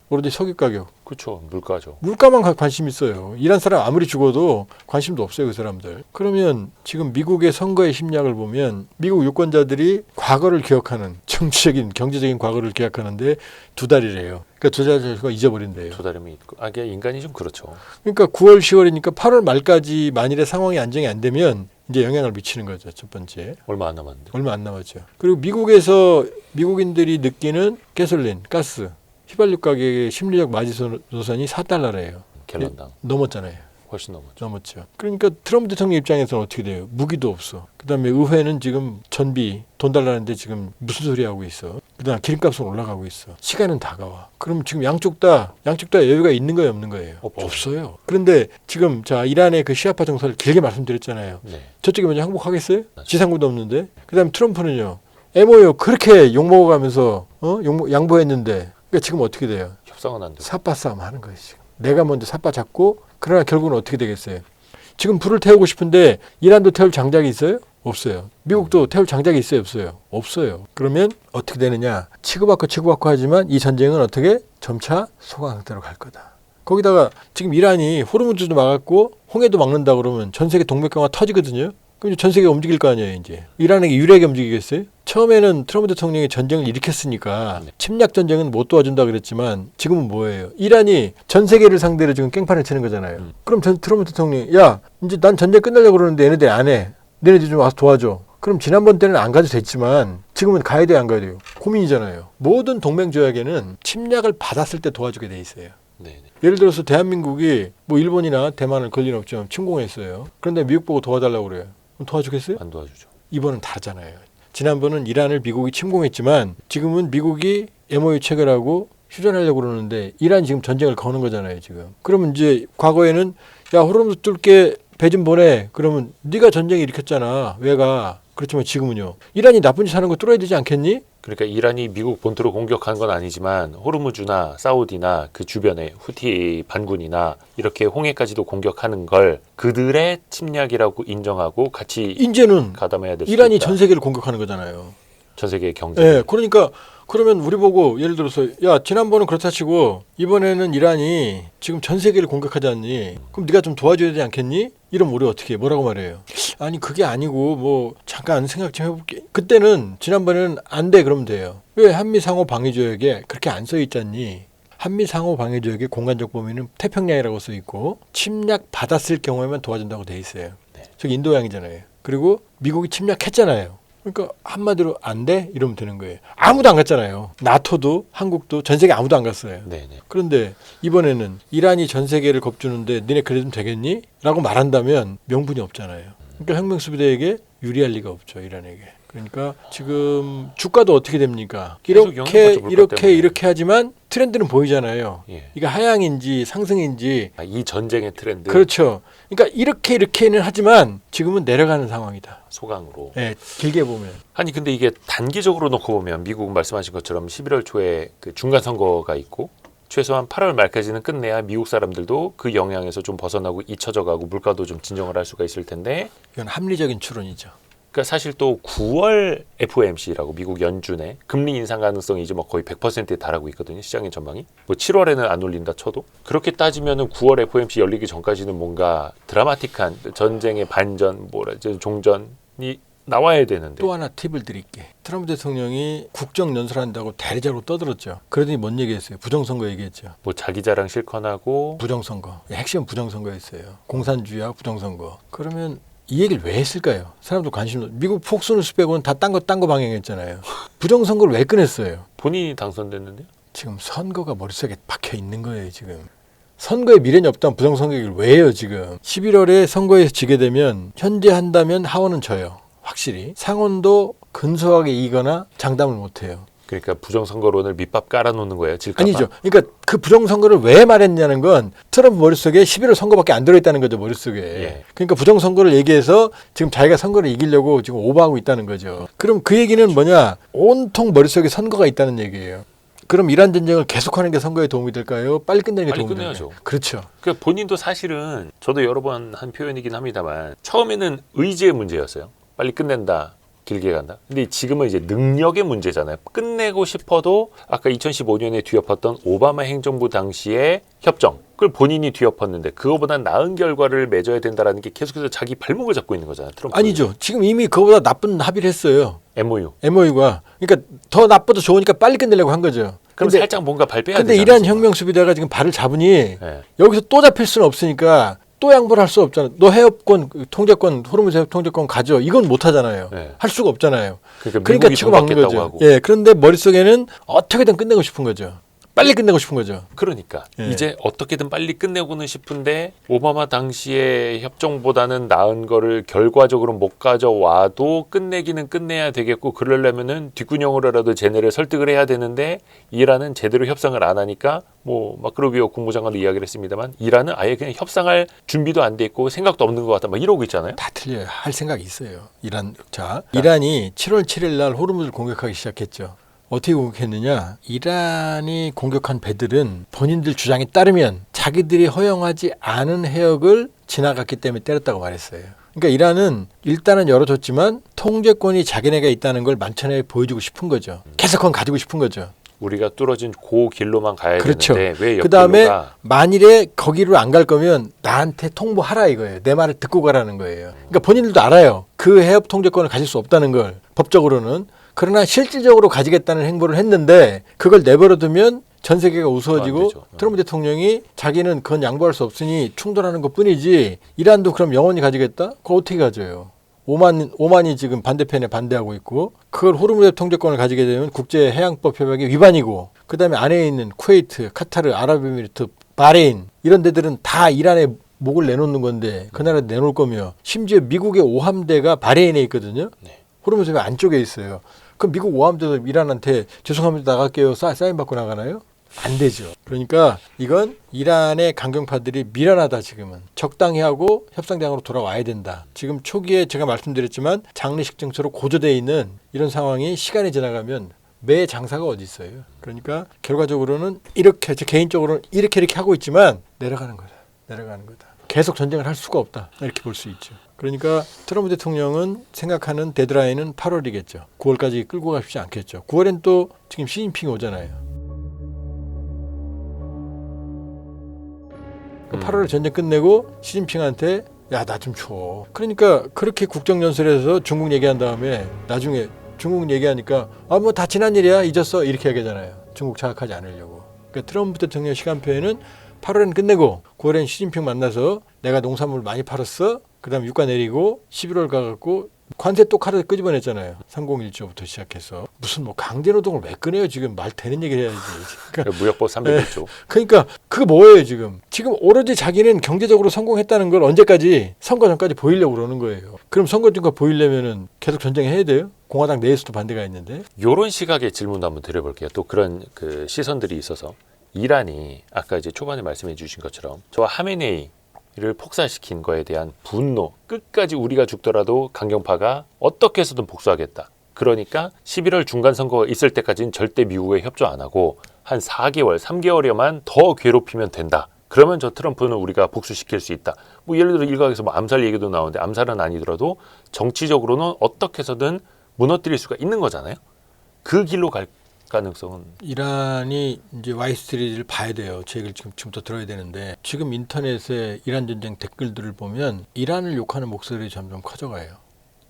오로지 석유 가격. 그렇죠. 물가죠. 물가만 관심 있어요. 이란 사람 아무리 죽어도 관심도 없어요. 그 사람들. 그러면 지금 미국의 선거의 심리학을 보면 미국 유권자들이 과거를 기억하는 정치적인 경제적인 과거를 기억하는데 2달이래요. 그러니까 2달 잊어버린대요. 2달이면 있고. 이게 인간이 좀 그렇죠. 그러니까 9월 10월이니까 8월 말까지 만일에 상황이 안정이 안 되면 이제 영향을 미치는 거죠. 첫 번째. 얼마 안 남았는데. 얼마 안 남았죠. 그리고 미국에서 미국인들이 느끼는 가솔린, 가스, 휘발유 가격의 심리적 마지노선이 4달러래요. 갤런당. 넘었잖아요. 훨씬 넘었죠. 넘었죠. 그러니까 트럼프 대통령 입장에서는 어떻게 돼요? 무기도 없어. 그다음에 의회는 지금 전비 돈 달라는데 지금 무슨 소리 하고 있어? 그다음 기름값은 올라가고 있어. 시간은 다가와. 그럼 지금 양쪽 다 여유가 있는 거예요, 없는 거예요? 없어요. 그런데 지금 자 이란의 그 시아파 정서를 길게 말씀드렸잖아요. 네. 저쪽이 먼저 항복하겠어요? 지상군도 없는데. 그다음에 트럼프는요. MOU 그렇게 욕먹어가면서 양보했는데 그러니까 지금 어떻게 돼요? 협상은 안 되고. 삿바 싸움 하는 거예요. 지금. 내가 먼저 삿바 잡고 그러나 결국은 어떻게 되겠어요? 지금 불을 태우고 싶은데 이란도 태울 장작이 있어요? 없어요. 미국도 태울 장작이 있어요? 없어요? 없어요. 그러면 어떻게 되느냐? 치고받고 하지만 이 전쟁은 어떻게? 점차 소강 상태로 갈 거다. 거기다가 지금 이란이 호르무즈도 막았고 홍해도 막는다 그러면 전 세계 동맥경화 터지거든요. 그럼 전 세계가 움직일 거 아니에요, 이제. 이란에게 유리하게 움직이겠어요? 처음에는 트럼프 대통령이 전쟁을 일으켰으니까 침략 전쟁은 못 도와준다 그랬지만 지금은 뭐예요? 이란이 전 세계를 상대로 지금 깽판을 치는 거잖아요. 그럼 트럼프 대통령이 야, 이제 난 전쟁 끝내려고 그러는데 얘네들이 안 해. 너네들 좀 와서 도와줘. 그럼 지난번 때는 안 가도 됐지만 지금은 가야 돼요, 안 가야 돼요? 고민이잖아요. 모든 동맹 조약에는 침략을 받았을 때 도와주게 돼 있어요. 네. 예를 들어서 대한민국이 뭐 일본이나 대만을 걸린 없지만 침공했어요. 그런데 미국 보고 도와달라고 그래요. 그럼 도와주겠어요? 안 도와주죠. 이번은 다르잖아요. 지난번은 이란을 미국이 침공했지만 지금은 미국이 MOU 체결하고 휴전하려고 그러는데 이란이 지금 전쟁을 거는 거잖아요. 지금. 그러면 이제 과거에는 야 호르무즈 뚫게 배 좀 보내. 그러면 네가 전쟁 일으켰잖아. 왜 가? 그렇지만 지금은요. 이란이 나쁜 짓 하는 거 뚫어야 되지 않겠니? 그러니까 이란이 미국 본토를 공격한 건 아니지만 호르무즈나 사우디나 그 주변의 후티 반군이나 이렇게 홍해까지도 공격하는 걸 그들의 침략이라고 인정하고 같이 이제는 가담해야 될 수도 이란이 있다. 전 세계를 공격하는 거잖아요. 전 세계 경제. 예, 그러니까 그러면 우리 보고 예를 들어서 야 지난번은 그렇다 치고 이번에는 이란이 지금 전 세계를 공격하지 않니? 그럼 네가 좀 도와줘야 되지 않겠니? 이러면 우리 어떻게 해? 뭐라고 말해요? 아니 그게 아니고 뭐 잠깐 생각 좀 해볼게. 그때는 지난번에는 안 돼 그러면 돼요. 왜 한미 상호 방위 조약에 그렇게 안 써 있잖니? 한미 상호 방위 조약의 공간적 범위는 태평양이라고 써 있고 침략 받았을 경우에만 도와준다고 돼 있어요. 네. 저기 인도양이잖아요. 그리고 미국이 침략했잖아요. 그러니까 한마디로 안 돼? 이러면 되는 거예요. 아무도 안 갔잖아요. 나토도 한국도 전 세계 아무도 안 갔어요. 네네. 그런데 이번에는 이란이 전 세계를 겁주는데 니네 그래도 되겠니? 라고 말한다면 명분이 없잖아요. 그러니까 혁명수비대에게 유리할 리가 없죠. 이란에게. 그러니까 지금 주가도 어떻게 됩니까? 계속 영향받죠, 물가 때문에. 이렇게 하지만 트렌드는 보이잖아요. 예. 이게 하향인지 상승인지. 이 전쟁의 트렌드. 그렇죠. 그러니까 이렇게는 하지만 지금은 내려가는 상황이다. 소강으로. 네, 길게 보면. 아니 근데 이게 단기적으로 놓고 보면 미국은 말씀하신 것처럼 11월 초에 그 중간 선거가 있고 최소한 8월 말까지는 끝내야 미국 사람들도 그 영향에서 좀 벗어나고 잊혀져가고 물가도 좀 진정을 할 수가 있을 텐데 이건 합리적인 추론이죠. 그러니까 사실 또 9월 FOMC라고 미국 연준의 금리 인상 가능성이 이제 뭐 거의 100%에 달하고 있거든요. 시장의 전망이. 뭐 7월에는 안 올린다 쳐도. 그렇게 따지면은 9월 FOMC 열리기 전까지는 뭔가 드라마틱한 전쟁의 반전, 종전이 나와야 되는데. 또 하나 팁을 드릴게. 트럼프 대통령이 국정연설한다고 대리자로 떠들었죠. 그러더니 뭔 얘기했어요? 부정선거 얘기했죠. 뭐 자기 자랑 실컷하고 부정선거. 핵심 부정선거였어요. 공산주의와 부정선거. 그러면 이 얘기를 왜 했을까요? 사람들 관심. 미국 폭스뉴스 빼고는 다 딴 거 방영했잖아요. 부정선거를 왜 꺼냈어요? 본인이 당선됐는데요. 지금 선거가 머릿속에 박혀 있는 거예요. 지금. 선거에 미련이 없다면 부정선거 얘기를 왜 해요? 지금. 11월에 선거에서 지게 되면 현재 한다면 하원은 져요. 확실히. 상원도 근소하게 이기거나 장담을 못해요. 그러니까 부정선거론을 밑밥 깔아놓는 거예요. 질까봐. 아니죠. 그러니까 그 부정선거를 왜 말했냐는 건 트럼프 머릿속에 11월 선거밖에 안 들어있다는 거죠. 머릿속에. 예. 그러니까 부정선거를 얘기해서 지금 자기가 선거를 이기려고 지금 오버하고 있다는 거죠. 그럼 그 얘기는 뭐냐. 온통 머릿속에 선거가 있다는 얘기예요. 그럼 이란 전쟁을 계속하는 게 선거에 도움이 될까요? 빨리 끝내는 게 빨리 도움이 끝내야죠. 될까요? 그렇죠. 그러니까 본인도 사실은 저도 여러 번 한 표현이긴 합니다만 처음에는 의지의 문제였어요. 빨리 끝낸다. 길게 간다. 근데 지금은 이제 능력의 문제잖아요. 끝내고 싶어도 아까 2015년에 뒤엎었던 오바마 행정부 당시의 협정. 그걸 본인이 뒤엎었는데 그거보다 나은 결과를 맺어야 된다라는 게 계속해서 자기 발목을 잡고 있는 거잖아요. 트럼프. 아니죠. 지금 이미 그거보다 나쁜 합의를 했어요. MOU. MOU가. 그러니까 더 나빠도 좋으니까 빨리 끝내려고 한 거죠. 그럼 근데, 살짝 뭔가 발 빼야 근데 되잖아요. 이란 지금. 혁명수비대가 지금 발을 잡으니 네. 여기서 또 잡힐 수는 없으니까 또 양보를 할 수 없잖아. 너 해협권, 통제권, 호르무즈 해협 통제권 가져. 이건 못 하잖아요. 네. 할 수가 없잖아요. 그러니까 그러니까 미국이 치고 막는 받겠다고 거죠. 하고. 예, 그런데 머릿속에는 어떻게든 끝내고 싶은 거죠. 빨리 끝내고 싶은 거죠. 그러니까 예. 이제 어떻게든 빨리 끝내고는 싶은데 오바마 당시의 협정보다는 나은 거를 결과적으로 못 가져와도 끝내기는 끝내야 되겠고 그러려면은 뒷구녕으로라도 쟤네를 설득을 해야 되는데 이란은 제대로 협상을 안 하니까 뭐 마크로비오 국무장관도 이야기를 했습니다만 이란은 아예 그냥 협상할 준비도 안 돼 있고 생각도 없는 것 같다 막 이러고 있잖아요. 다 틀려요. 할 생각이 있어요. 이란이 7월 7일 날 호르무즈를 공격하기 시작했죠. 어떻게 공격했느냐? 이란이 공격한 배들은 본인들 주장에 따르면 자기들이 허용하지 않은 해역을 지나갔기 때문에 때렸다고 말했어요. 그러니까 이란은 일단은 열어줬지만 통제권이 자기네가 있다는 걸 만천하에 보여주고 싶은 거죠. 계속 그건 가지고 싶은 거죠. 우리가 뚫어진 그 길로만 가야 그렇죠. 되는데 왜 그 다음에 옆길로가 만일에 거기로 안 갈 거면 나한테 통보하라 이거예요. 내 말을 듣고 가라는 거예요. 그러니까 본인들도 알아요. 그 해협 통제권을 가질 수 없다는 걸 법적으로는. 그러나 실질적으로 가지겠다는 행보를 했는데 그걸 내버려두면 전 세계가 우스워지고 트럼프 대통령이 자기는 그건 양보할 수 없으니 충돌하는 것뿐이지 이란도 그럼 영원히 가지겠다? 그거 어떻게 가져요? 오만이 지금 반대편에 반대하고 있고 그걸 호르무즈 통제권을 가지게 되면 국제해양법 협약의 위반이고 그다음에 안에 있는 쿠웨이트, 카타르, 아랍에미리트 바레인 이런 데들은 다 이란에 목을 내놓는 건데 그 나라 내놓을 거며 심지어 미국의 오함대가 바레인에 있거든요. 네. 호르무즈 안쪽에 있어요. 그럼 미국 오함대도 이란한테 죄송합니다 나갈게요 사인 받고 나가나요? 안 되죠. 그러니까 이건 이란의 강경파들이 미련하다 지금은. 적당히 하고 협상장으로 돌아와야 된다. 지금 초기에 제가 말씀드렸지만 장례식 정처로 고조되어 있는 이런 상황이 시간이 지나가면 매 장사가 어디 있어요. 그러니까 결과적으로는 이렇게 제 개인적으로는 이렇게 하고 있지만 내려가는 거다. 내려가는 거다. 계속 전쟁을 할 수가 없다. 이렇게 볼 수 있죠. 그러니까 트럼프 대통령은 생각하는 데드라인은 8월이겠죠. 9월까지 끌고 가고 싶지 않겠죠. 9월엔 또 지금 시진핑이 오잖아요. 8월에 전쟁 끝내고 시진핑한테 야 나 좀 줘. 그러니까 그렇게 국정연설에서 중국 얘기한 다음에 나중에 중국 얘기하니까 아 뭐 다 지난 일이야 잊었어 이렇게 얘기하잖아요. 중국 자극하지 않으려고. 그러니까 트럼프 대통령 시간표에는 8월엔 끝내고 9월엔 시진핑 만나서 내가 농산물 많이 팔았어. 그다음 유가 내리고 11월 가갖고 관세 또 카드 끄집어냈잖아요. 30일조부터 시작해서 무슨 뭐 강제노동을 왜 꺼내요 지금 말 되는 얘기를 해야지. 그러니까 무역법 301조. 그러니까 그거 뭐예요 지금? 지금 오로지 자기는 경제적으로 성공했다는 걸 언제까지 선거 전까지 보이려고 그러는 거예요. 그럼 선거 전까지 보이려면은 계속 전쟁해야 돼요? 공화당 내에서도 반대가 있는데. 이런 시각의 질문도 한번 드려볼게요. 또 그런 그 시선들이 있어서 이란이 아까 이제 초반에 말씀해 주신 것처럼 저 하메네이를 폭살시킨 거에 대한 분노, 끝까지 우리가 죽더라도 강경파가 어떻게 해서든 복수하겠다. 그러니까 11월 중간 선거가 있을 때까지는 절대 미국에 협조 안 하고 한 4개월, 3개월여만 더 괴롭히면 된다. 그러면 저 트럼프는 우리가 복수시킬 수 있다. 뭐 예를 들어 일각에서 뭐 암살 얘기도 나오는데 암살은 아니더라도 정치적으로는 어떻게 해서든 무너뜨릴 수가 있는 거잖아요. 그 길로 갈 가능성은 이란이 이제 와이스트리트를 봐야 돼요. 제 얘기를 지금부터 들어야 되는데 지금 인터넷에 이란 전쟁 댓글들을 보면 이란을 욕하는 목소리 점점 커져가요.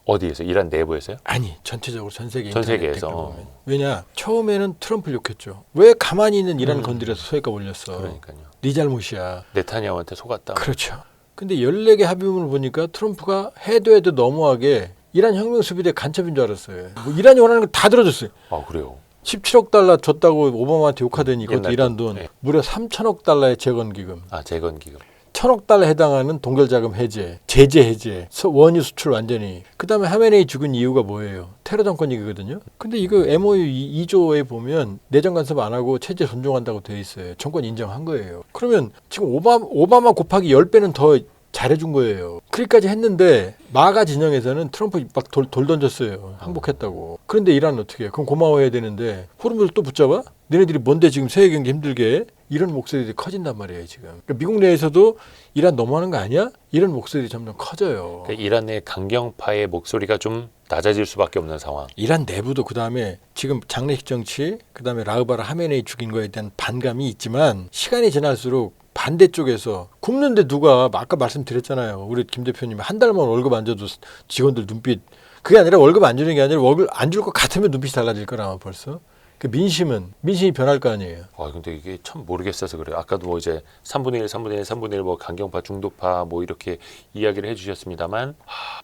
어디에서? 이란 내부에서요? 아니 전체적으로 전 세계 전 인터넷 세계에서. 댓글 보면. 왜냐 처음에는 트럼프를 욕했죠. 왜 가만히 있는 이란을 건드려서 소외가 올렸어. 그러니까요. 네 잘못이야. 네타냐후한테 속았다. 그렇죠. 근데 14개 합의문을 보니까 트럼프가 해도 너무하게 이란 혁명 수비대 간첩인 줄 알았어요. 뭐 이란이 원하는 거 다 들어줬어요. 아 그래요. 17억 달러 줬다고 오바마한테 욕하더니 이것도 옛날 이란 돈. 돈 네. 무려 3천억 달러의 재건기금. 아 재건기금. 1,000억 달러 해당하는 동결자금 해제, 제재 해제, 원유 수출 완전히. 그다음에 하메네이 죽은 이유가 뭐예요? 테러 정권이거든요. 근데 이거 MOU 2조에 보면 내정 간섭 안 하고 체제 존중한다고 돼 있어요. 정권 인정한 거예요. 그러면 지금 오바마 곱하기 10배는 더 잘해준 거예요. 그리까지 했는데 마가 진영에서는 트럼프 막 돌 던졌어요. 항복했다고. 그런데 이란은 어떻게 해요? 그럼 고마워해야 되는데 호르무즈를 또 붙잡아? 너네들이 뭔데 지금 세계 경기 힘들게 해? 이런 목소리들이 커진단 말이에요 지금. 그러니까 미국 내에서도 이란 너무하는 거 아니야? 이런 목소리들이 점점 커져요. 그러니까 이란 내 강경파의 목소리가 좀 낮아질 수밖에 없는 상황. 이란 내부도 그다음에 지금 장례식 정치 그다음에 라흐바르 하메네이 죽인 거에 대한 반감이 있지만 시간이 지날수록 반대쪽에서 굶는데 누가 아까 말씀드렸잖아요. 우리 김 대표님 한 달만 월급 안 줘도 직원들 눈빛 그게 아니라 월급 안 주는 게 아니라 월급 안 줄 것 같으면 눈빛이 달라질 거라면 벌써. 그 민심이 변할 거 아니에요. 아 근데 이게 참 모르겠어서 그래요. 아까도 뭐 이제 3분의 1, 3분의 1, 3분의 1 뭐 강경파, 중도파 뭐 이렇게 이야기를 해주셨습니다만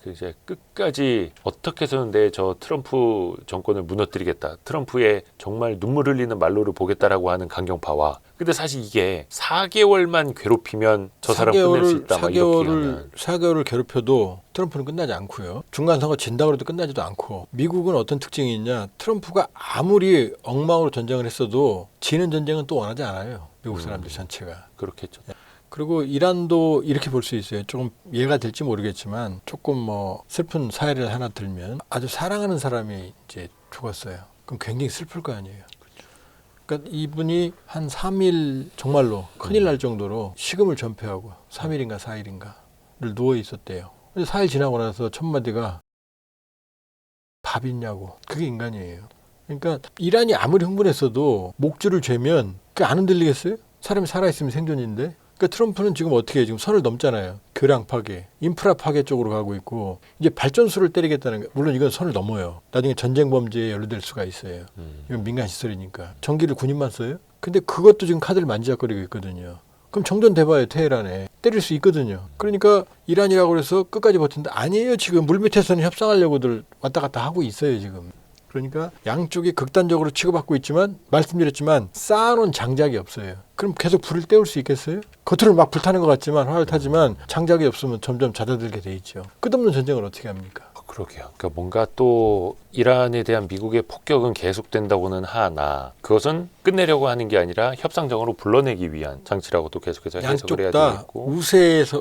그 이제 끝까지 어떻게 해서는 내 저 트럼프 정권을 무너뜨리겠다. 트럼프의 정말 눈물 흘리는 말로를 보겠다라고 하는 강경파와 근데 사실 이게 4개월만 괴롭히면 저 사람 끝낼 수 있다. 막 이렇게 하면 4개월을 괴롭혀도 트럼프는 끝나지 않고요. 중간 선거 진다고 해도 끝나지도 않고. 미국은 어떤 특징이 있냐. 트럼프가 아무리 엉망으로 전쟁을 했어도 지는 전쟁은 또 원하지 않아요. 미국 사람들 전체가. 그렇겠죠. 그리고 이란도 이렇게 볼 수 있어요. 조금 이해가 될지 모르겠지만 조금 뭐 슬픈 사례를 하나 들면 아주 사랑하는 사람이 이제 죽었어요. 그럼 굉장히 슬플 거 아니에요. 그러니까 이분이 한 3일 정말로 큰일 날 정도로 식음을 전폐하고 3일인가 4일인가를 누워 있었대요. 근데 4일 지나고 나서 첫 마디가 밥 있냐고. 그게 인간이에요. 그러니까 이란이 아무리 흥분했어도 목줄을 죄면 그게 안 흔들리겠어요? 사람이 살아있으면 생존인데. 그러니까 트럼프는 지금 어떻게 해요? 지금 선을 넘잖아요. 교량 파괴, 인프라 파괴 쪽으로 가고 있고 이제 발전소를 때리겠다는 거. 물론 이건 선을 넘어요. 나중에 전쟁 범죄에 연루될 수가 있어요. 이건 민간 시설이니까. 전기를 군인만 써요? 근데 그것도 지금 카드를 만지작거리고 있거든요. 그럼 정전돼봐요. 테헤란에. 때릴 수 있거든요. 그러니까 이란이라고 해서 끝까지 버틴다. 아니에요. 지금 물밑에서는 협상하려고들 왔다 갔다 하고 있어요. 지금. 그러니까 양쪽이 극단적으로 치고받고 있지만 말씀드렸지만 쌓아놓은 장작이 없어요. 그럼 계속 불을 때울 수 있겠어요? 겉으로 막 불타는 것 같지만 화를 타지만 장작이 없으면 점점 잦아들게 돼 있죠. 끝없는 전쟁을 어떻게 합니까? 그러게요. 그러니까 뭔가 또 이란에 대한 미국의 폭격은 계속된다고는 하나 그것은 끝내려고 하는 게 아니라 협상적으로 불러내기 위한 장치라고 또 계속해서 양쪽 해석을 해야 다 되겠고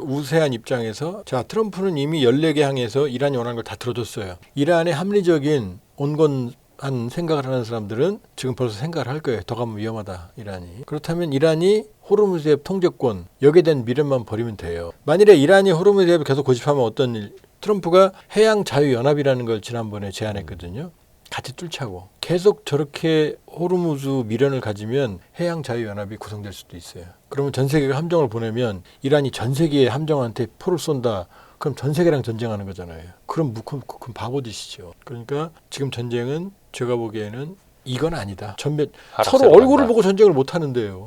우세한 입장에서 자 트럼프는 이미 14개 항에서 이란이 원하는 걸 다 들어줬어요. 이란의 합리적인 온건한 생각을 하는 사람들은 지금 벌써 생각을 할 거예요. 더 가면 위험하다 이란이. 그렇다면 이란이 호르무즈의 통제권 여기에 대한 미련만 버리면 돼요. 만일에 이란이 호르무즈를 계속 고집하면 어떤 일 트럼프가 해양자유연합이라는 걸 지난번에 제안했거든요. 같이 뚫자고. 계속 저렇게 호르무즈 미련을 가지면 해양자유연합이 구성될 수도 있어요. 그러면 전 세계가 함정을 보내면 이란이 전 세계의 함정한테 포를 쏜다. 그럼 전 세계랑 전쟁하는 거잖아요. 그럼 바보짓이죠. 그러니까 지금 전쟁은 제가 보기에는 이건 아니다. 서로 얼굴을 간다. 보고 전쟁을 못 하는데요.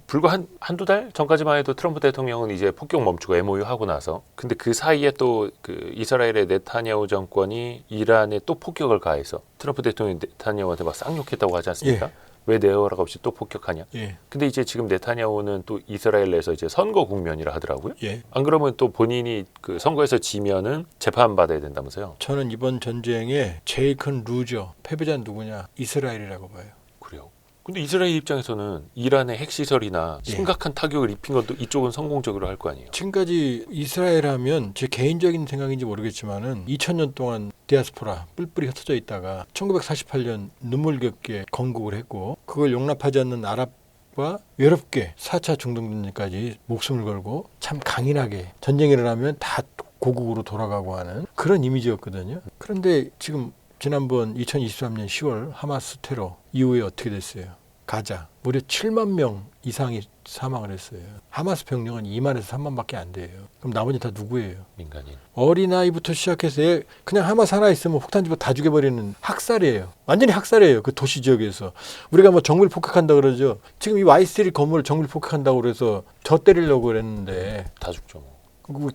불과 한두 달 전까지만 해도 트럼프 대통령은 이제 폭격 멈추고 MOU 하고 나서 근데 그 사이에 또 그 이스라엘의 네타냐후 정권이 이란에 또 폭격을 가해서 트럼프 대통령이 네타냐후한테 막 쌍욕했다고 하지 않습니까? 예. 왜 내 허락 없이 또 폭격하냐? 예. 근데 이제 지금 네타냐후는 또 이스라엘 내에서 이제 선거 국면이라 하더라고요. 예. 안 그러면 또 본인이 그 선거에서 지면은 재판 받아야 된다면서요? 저는 이번 전쟁에 제일 큰 루저, 패배자는 누구냐? 이스라엘이라고 봐요. 그래요. 근데 이스라엘 입장에서는 이란의 핵시설이나 예. 심각한 타격을 입힌 것도 이쪽은 성공적으로 할 거 아니에요. 지금까지 이스라엘 하면 제 개인적인 생각인지 모르겠지만은 2000년 동안 디아스포라 뿔뿔이 흩어져 있다가 1948년 눈물겹게 건국을 했고 그걸 용납하지 않는 아랍과 외롭게 4차 중동전쟁까지 목숨을 걸고 참 강인하게 전쟁이 일어나면 다 고국으로 돌아가고 하는 그런 이미지였거든요. 그런데 지금 지난번 2023년 10월 하마스 테러 이후에 어떻게 됐어요? 가자 무려 7만 명 이상이 사망을 했어요. 하마스 병력은 2만에서 3만밖에 안 돼요. 그럼 나머지 다 누구예요? 민간인. 어린아이부터 시작해서 그냥 하마스 하나 있으면 폭탄 집어 다 죽여버리는 학살이에요. 완전히 학살이에요. 그 도시 지역에서. 우리가 뭐 정밀 폭격한다 그러죠. 지금 이 Y3 건물 정밀 폭격한다고 그래서 저 때리려고 그랬는데 다 죽죠. 뭐.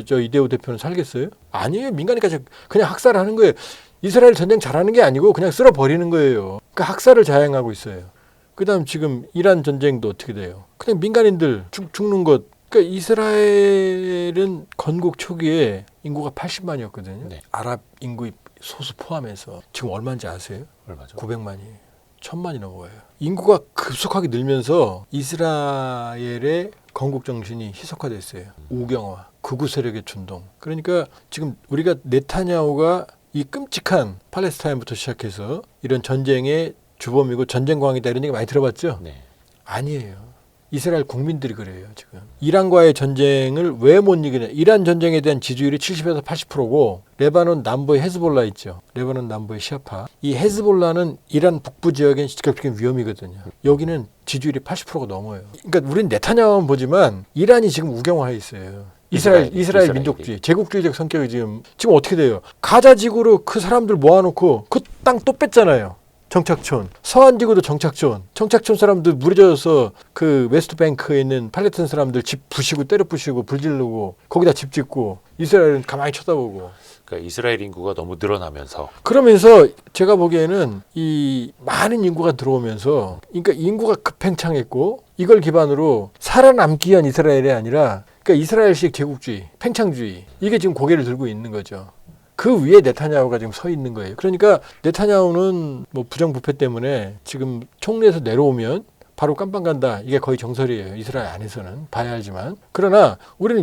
저 이대호 대표는 살겠어요? 아니에요. 민간인까지 그냥 학살하는 거예요. 이스라엘 전쟁 잘하는 게 아니고 그냥 쓸어버리는 거예요. 그러니까 학살을 자행하고 있어요. 그다음 지금 이란 전쟁도 어떻게 돼요? 그냥 민간인들 죽는 것. 그러니까 이스라엘은 건국 초기에 인구가 80만이었거든요. 네. 아랍 인구 소수 포함해서 지금 얼마인지 아세요? 얼마죠? 900만이에요. 1000만이 넘어가요. 인구가 급속하게 늘면서 이스라엘의 건국 정신이 희석화됐어요. 우경화, 극우 세력의 춘동. 그러니까 지금 우리가 네타냐후가 이 끔찍한 팔레스타인부터 시작해서 이런 전쟁의 주범이고 전쟁광이다 이런 얘기 많이 들어봤죠? 네. 아니에요. 이스라엘 국민들이 그래요. 지금 이란과의 전쟁을 왜 못 이기냐. 이란 전쟁에 대한 지지율이 70에서 80%고 레바논 남부의 헤즈볼라 있죠. 레바논 남부의 시아파. 이 헤즈볼라는 이란 북부 지역엔 직접적인 위험이거든요. 여기는 지지율이 80%가 넘어요. 그러니까 우리는 네타냐후만 보지만 이란이 지금 우경화해 있어요. 이스라엘 민족주의, 제국주의적 성격이 지금 어떻게 돼요? 가자 지구로 그 사람들 모아놓고 그 땅 또 뺐잖아요. 정착촌. 서한 지구도 정착촌 사람들 무너져서 그 웨스트뱅크에 있는 팔레스타인 사람들 집 부시고 때려 부시고 불 지르고 거기다 집 짓고 이스라엘은 가만히 쳐다보고. 그러니까 이스라엘 인구가 너무 늘어나면서 그러면서 제가 보기에는 이 많은 인구가 들어오면서 그러니까 인구가 급팽창했고 이걸 기반으로 살아남기 위한 이스라엘이 아니라 그러니까 이스라엘식 제국주의, 팽창주의 이게 지금 고개를 들고 있는 거죠. 그 위에 네타냐후가 지금 서 있는 거예요. 그러니까 네타냐후는 뭐 부정부패 때문에 지금 총리에서 내려오면 바로 깜빵 간다. 이게 거의 정설이에요. 이스라엘 안에서는 봐야 알지만. 그러나 우리는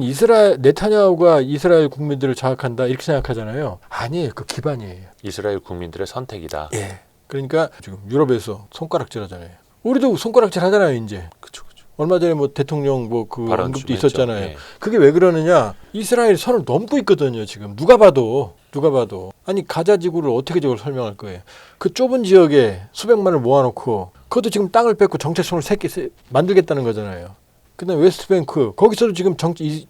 네타냐후가 이스라엘 국민들을 장악한다 이렇게 생각하잖아요. 아니에요. 그 기반이에요. 이스라엘 국민들의 선택이다. 예. 그러니까 지금 유럽에서 손가락질 하잖아요. 우리도 손가락질 하잖아요. 이제. 그렇죠. 얼마 전에 뭐 대통령 뭐 그 언급도 있었잖아요. 네. 그게 왜 그러느냐? 이스라엘 선을 넘고 있거든요. 지금 누가 봐도 아니 가자 지구를 어떻게 저걸 설명할 거예요? 그 좁은 지역에 수백만을 모아놓고 그것도 지금 땅을 뺏고 정체성을 만들겠다는 거잖아요. 그다음에 웨스트뱅크 거기서도 지금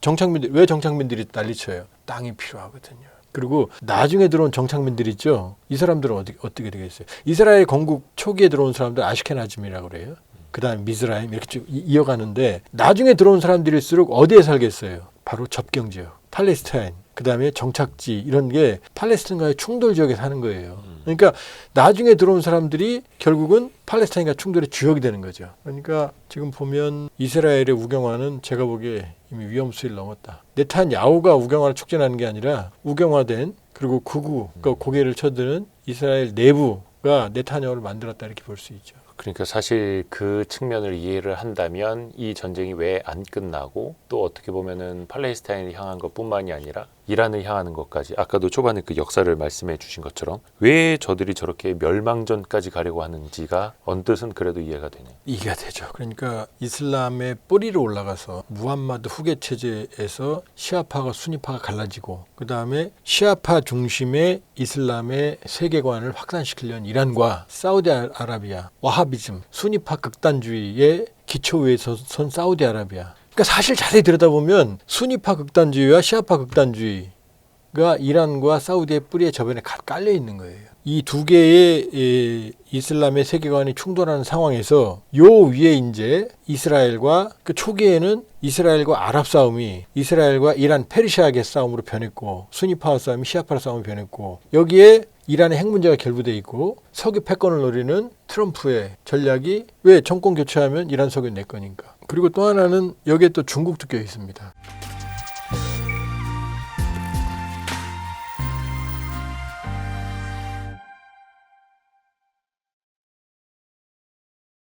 정착민들이 난리쳐요. 땅이 필요하거든요. 그리고 나중에 들어온 정착민들 있죠. 이 사람들은 어떻게 되겠어요? 이스라엘 건국 초기에 들어온 사람들 아시케나즘이라고 그래요. 그다음 미즈라임 이렇게 쭉 이어가는데 나중에 들어온 사람들일수록 어디에 살겠어요? 바로 접경 지역, 팔레스타인 그다음에 정착지 이런 게 팔레스타인과의 충돌 지역에 사는 거예요. 그러니까 나중에 들어온 사람들이 결국은 팔레스타인과 충돌의 주역이 되는 거죠. 그러니까 지금 보면 이스라엘의 우경화는 제가 보기에 이미 위험 수위를 넘었다. 네탄야후가 우경화를 촉진하는 게 아니라 우경화된 그리고 극우, 그러니까 고개를 쳐드는 이스라엘 내부가 네탄야후를 만들었다 이렇게 볼 수 있죠. 그러니까 사실 그 측면을 이해를 한다면 이 전쟁이 왜 안 끝나고 또 어떻게 보면은 팔레스타인을 향한 것뿐만이 아니라 이란을 향하는 것까지 아까도 초반에 그 역사를 말씀해 주신 것처럼 왜 저들이 저렇게 멸망전까지 가려고 하는지가 언뜻은 그래도 이해가 되네요. 이해가 되죠. 그러니까 이슬람의 뿌리로 올라가서 무함마드 후계 체제에서 시아파가 수니파가 갈라지고 그 다음에 시아파 중심의 이슬람의 세계관을 확산시키려는 이란과 사우디아라비아, 와하비즘, 수니파 극단주의의 기초 위에 선 사우디아라비아. 그러니까 사실 자세히 들여다보면 수니파 극단주의와 시아파 극단주의가 이란과 사우디의 뿌리에 저변에 깔려 있는 거예요. 이 두 개의 이슬람의 세계관이 충돌하는 상황에서 요 위에 이제 이스라엘과 그 초기에는 이스라엘과 아랍 싸움이 이스라엘과 이란 페르시아계 싸움으로 변했고 수니파 싸움이 시아파 싸움으로 변했고 여기에 이란의 핵 문제가 결부돼 있고 석유 패권을 노리는 트럼프의 전략이 왜 정권 교체하면 이란 석유 내 거니까. 그리고 또 하나는 여기에 또 중국도 껴 있습니다.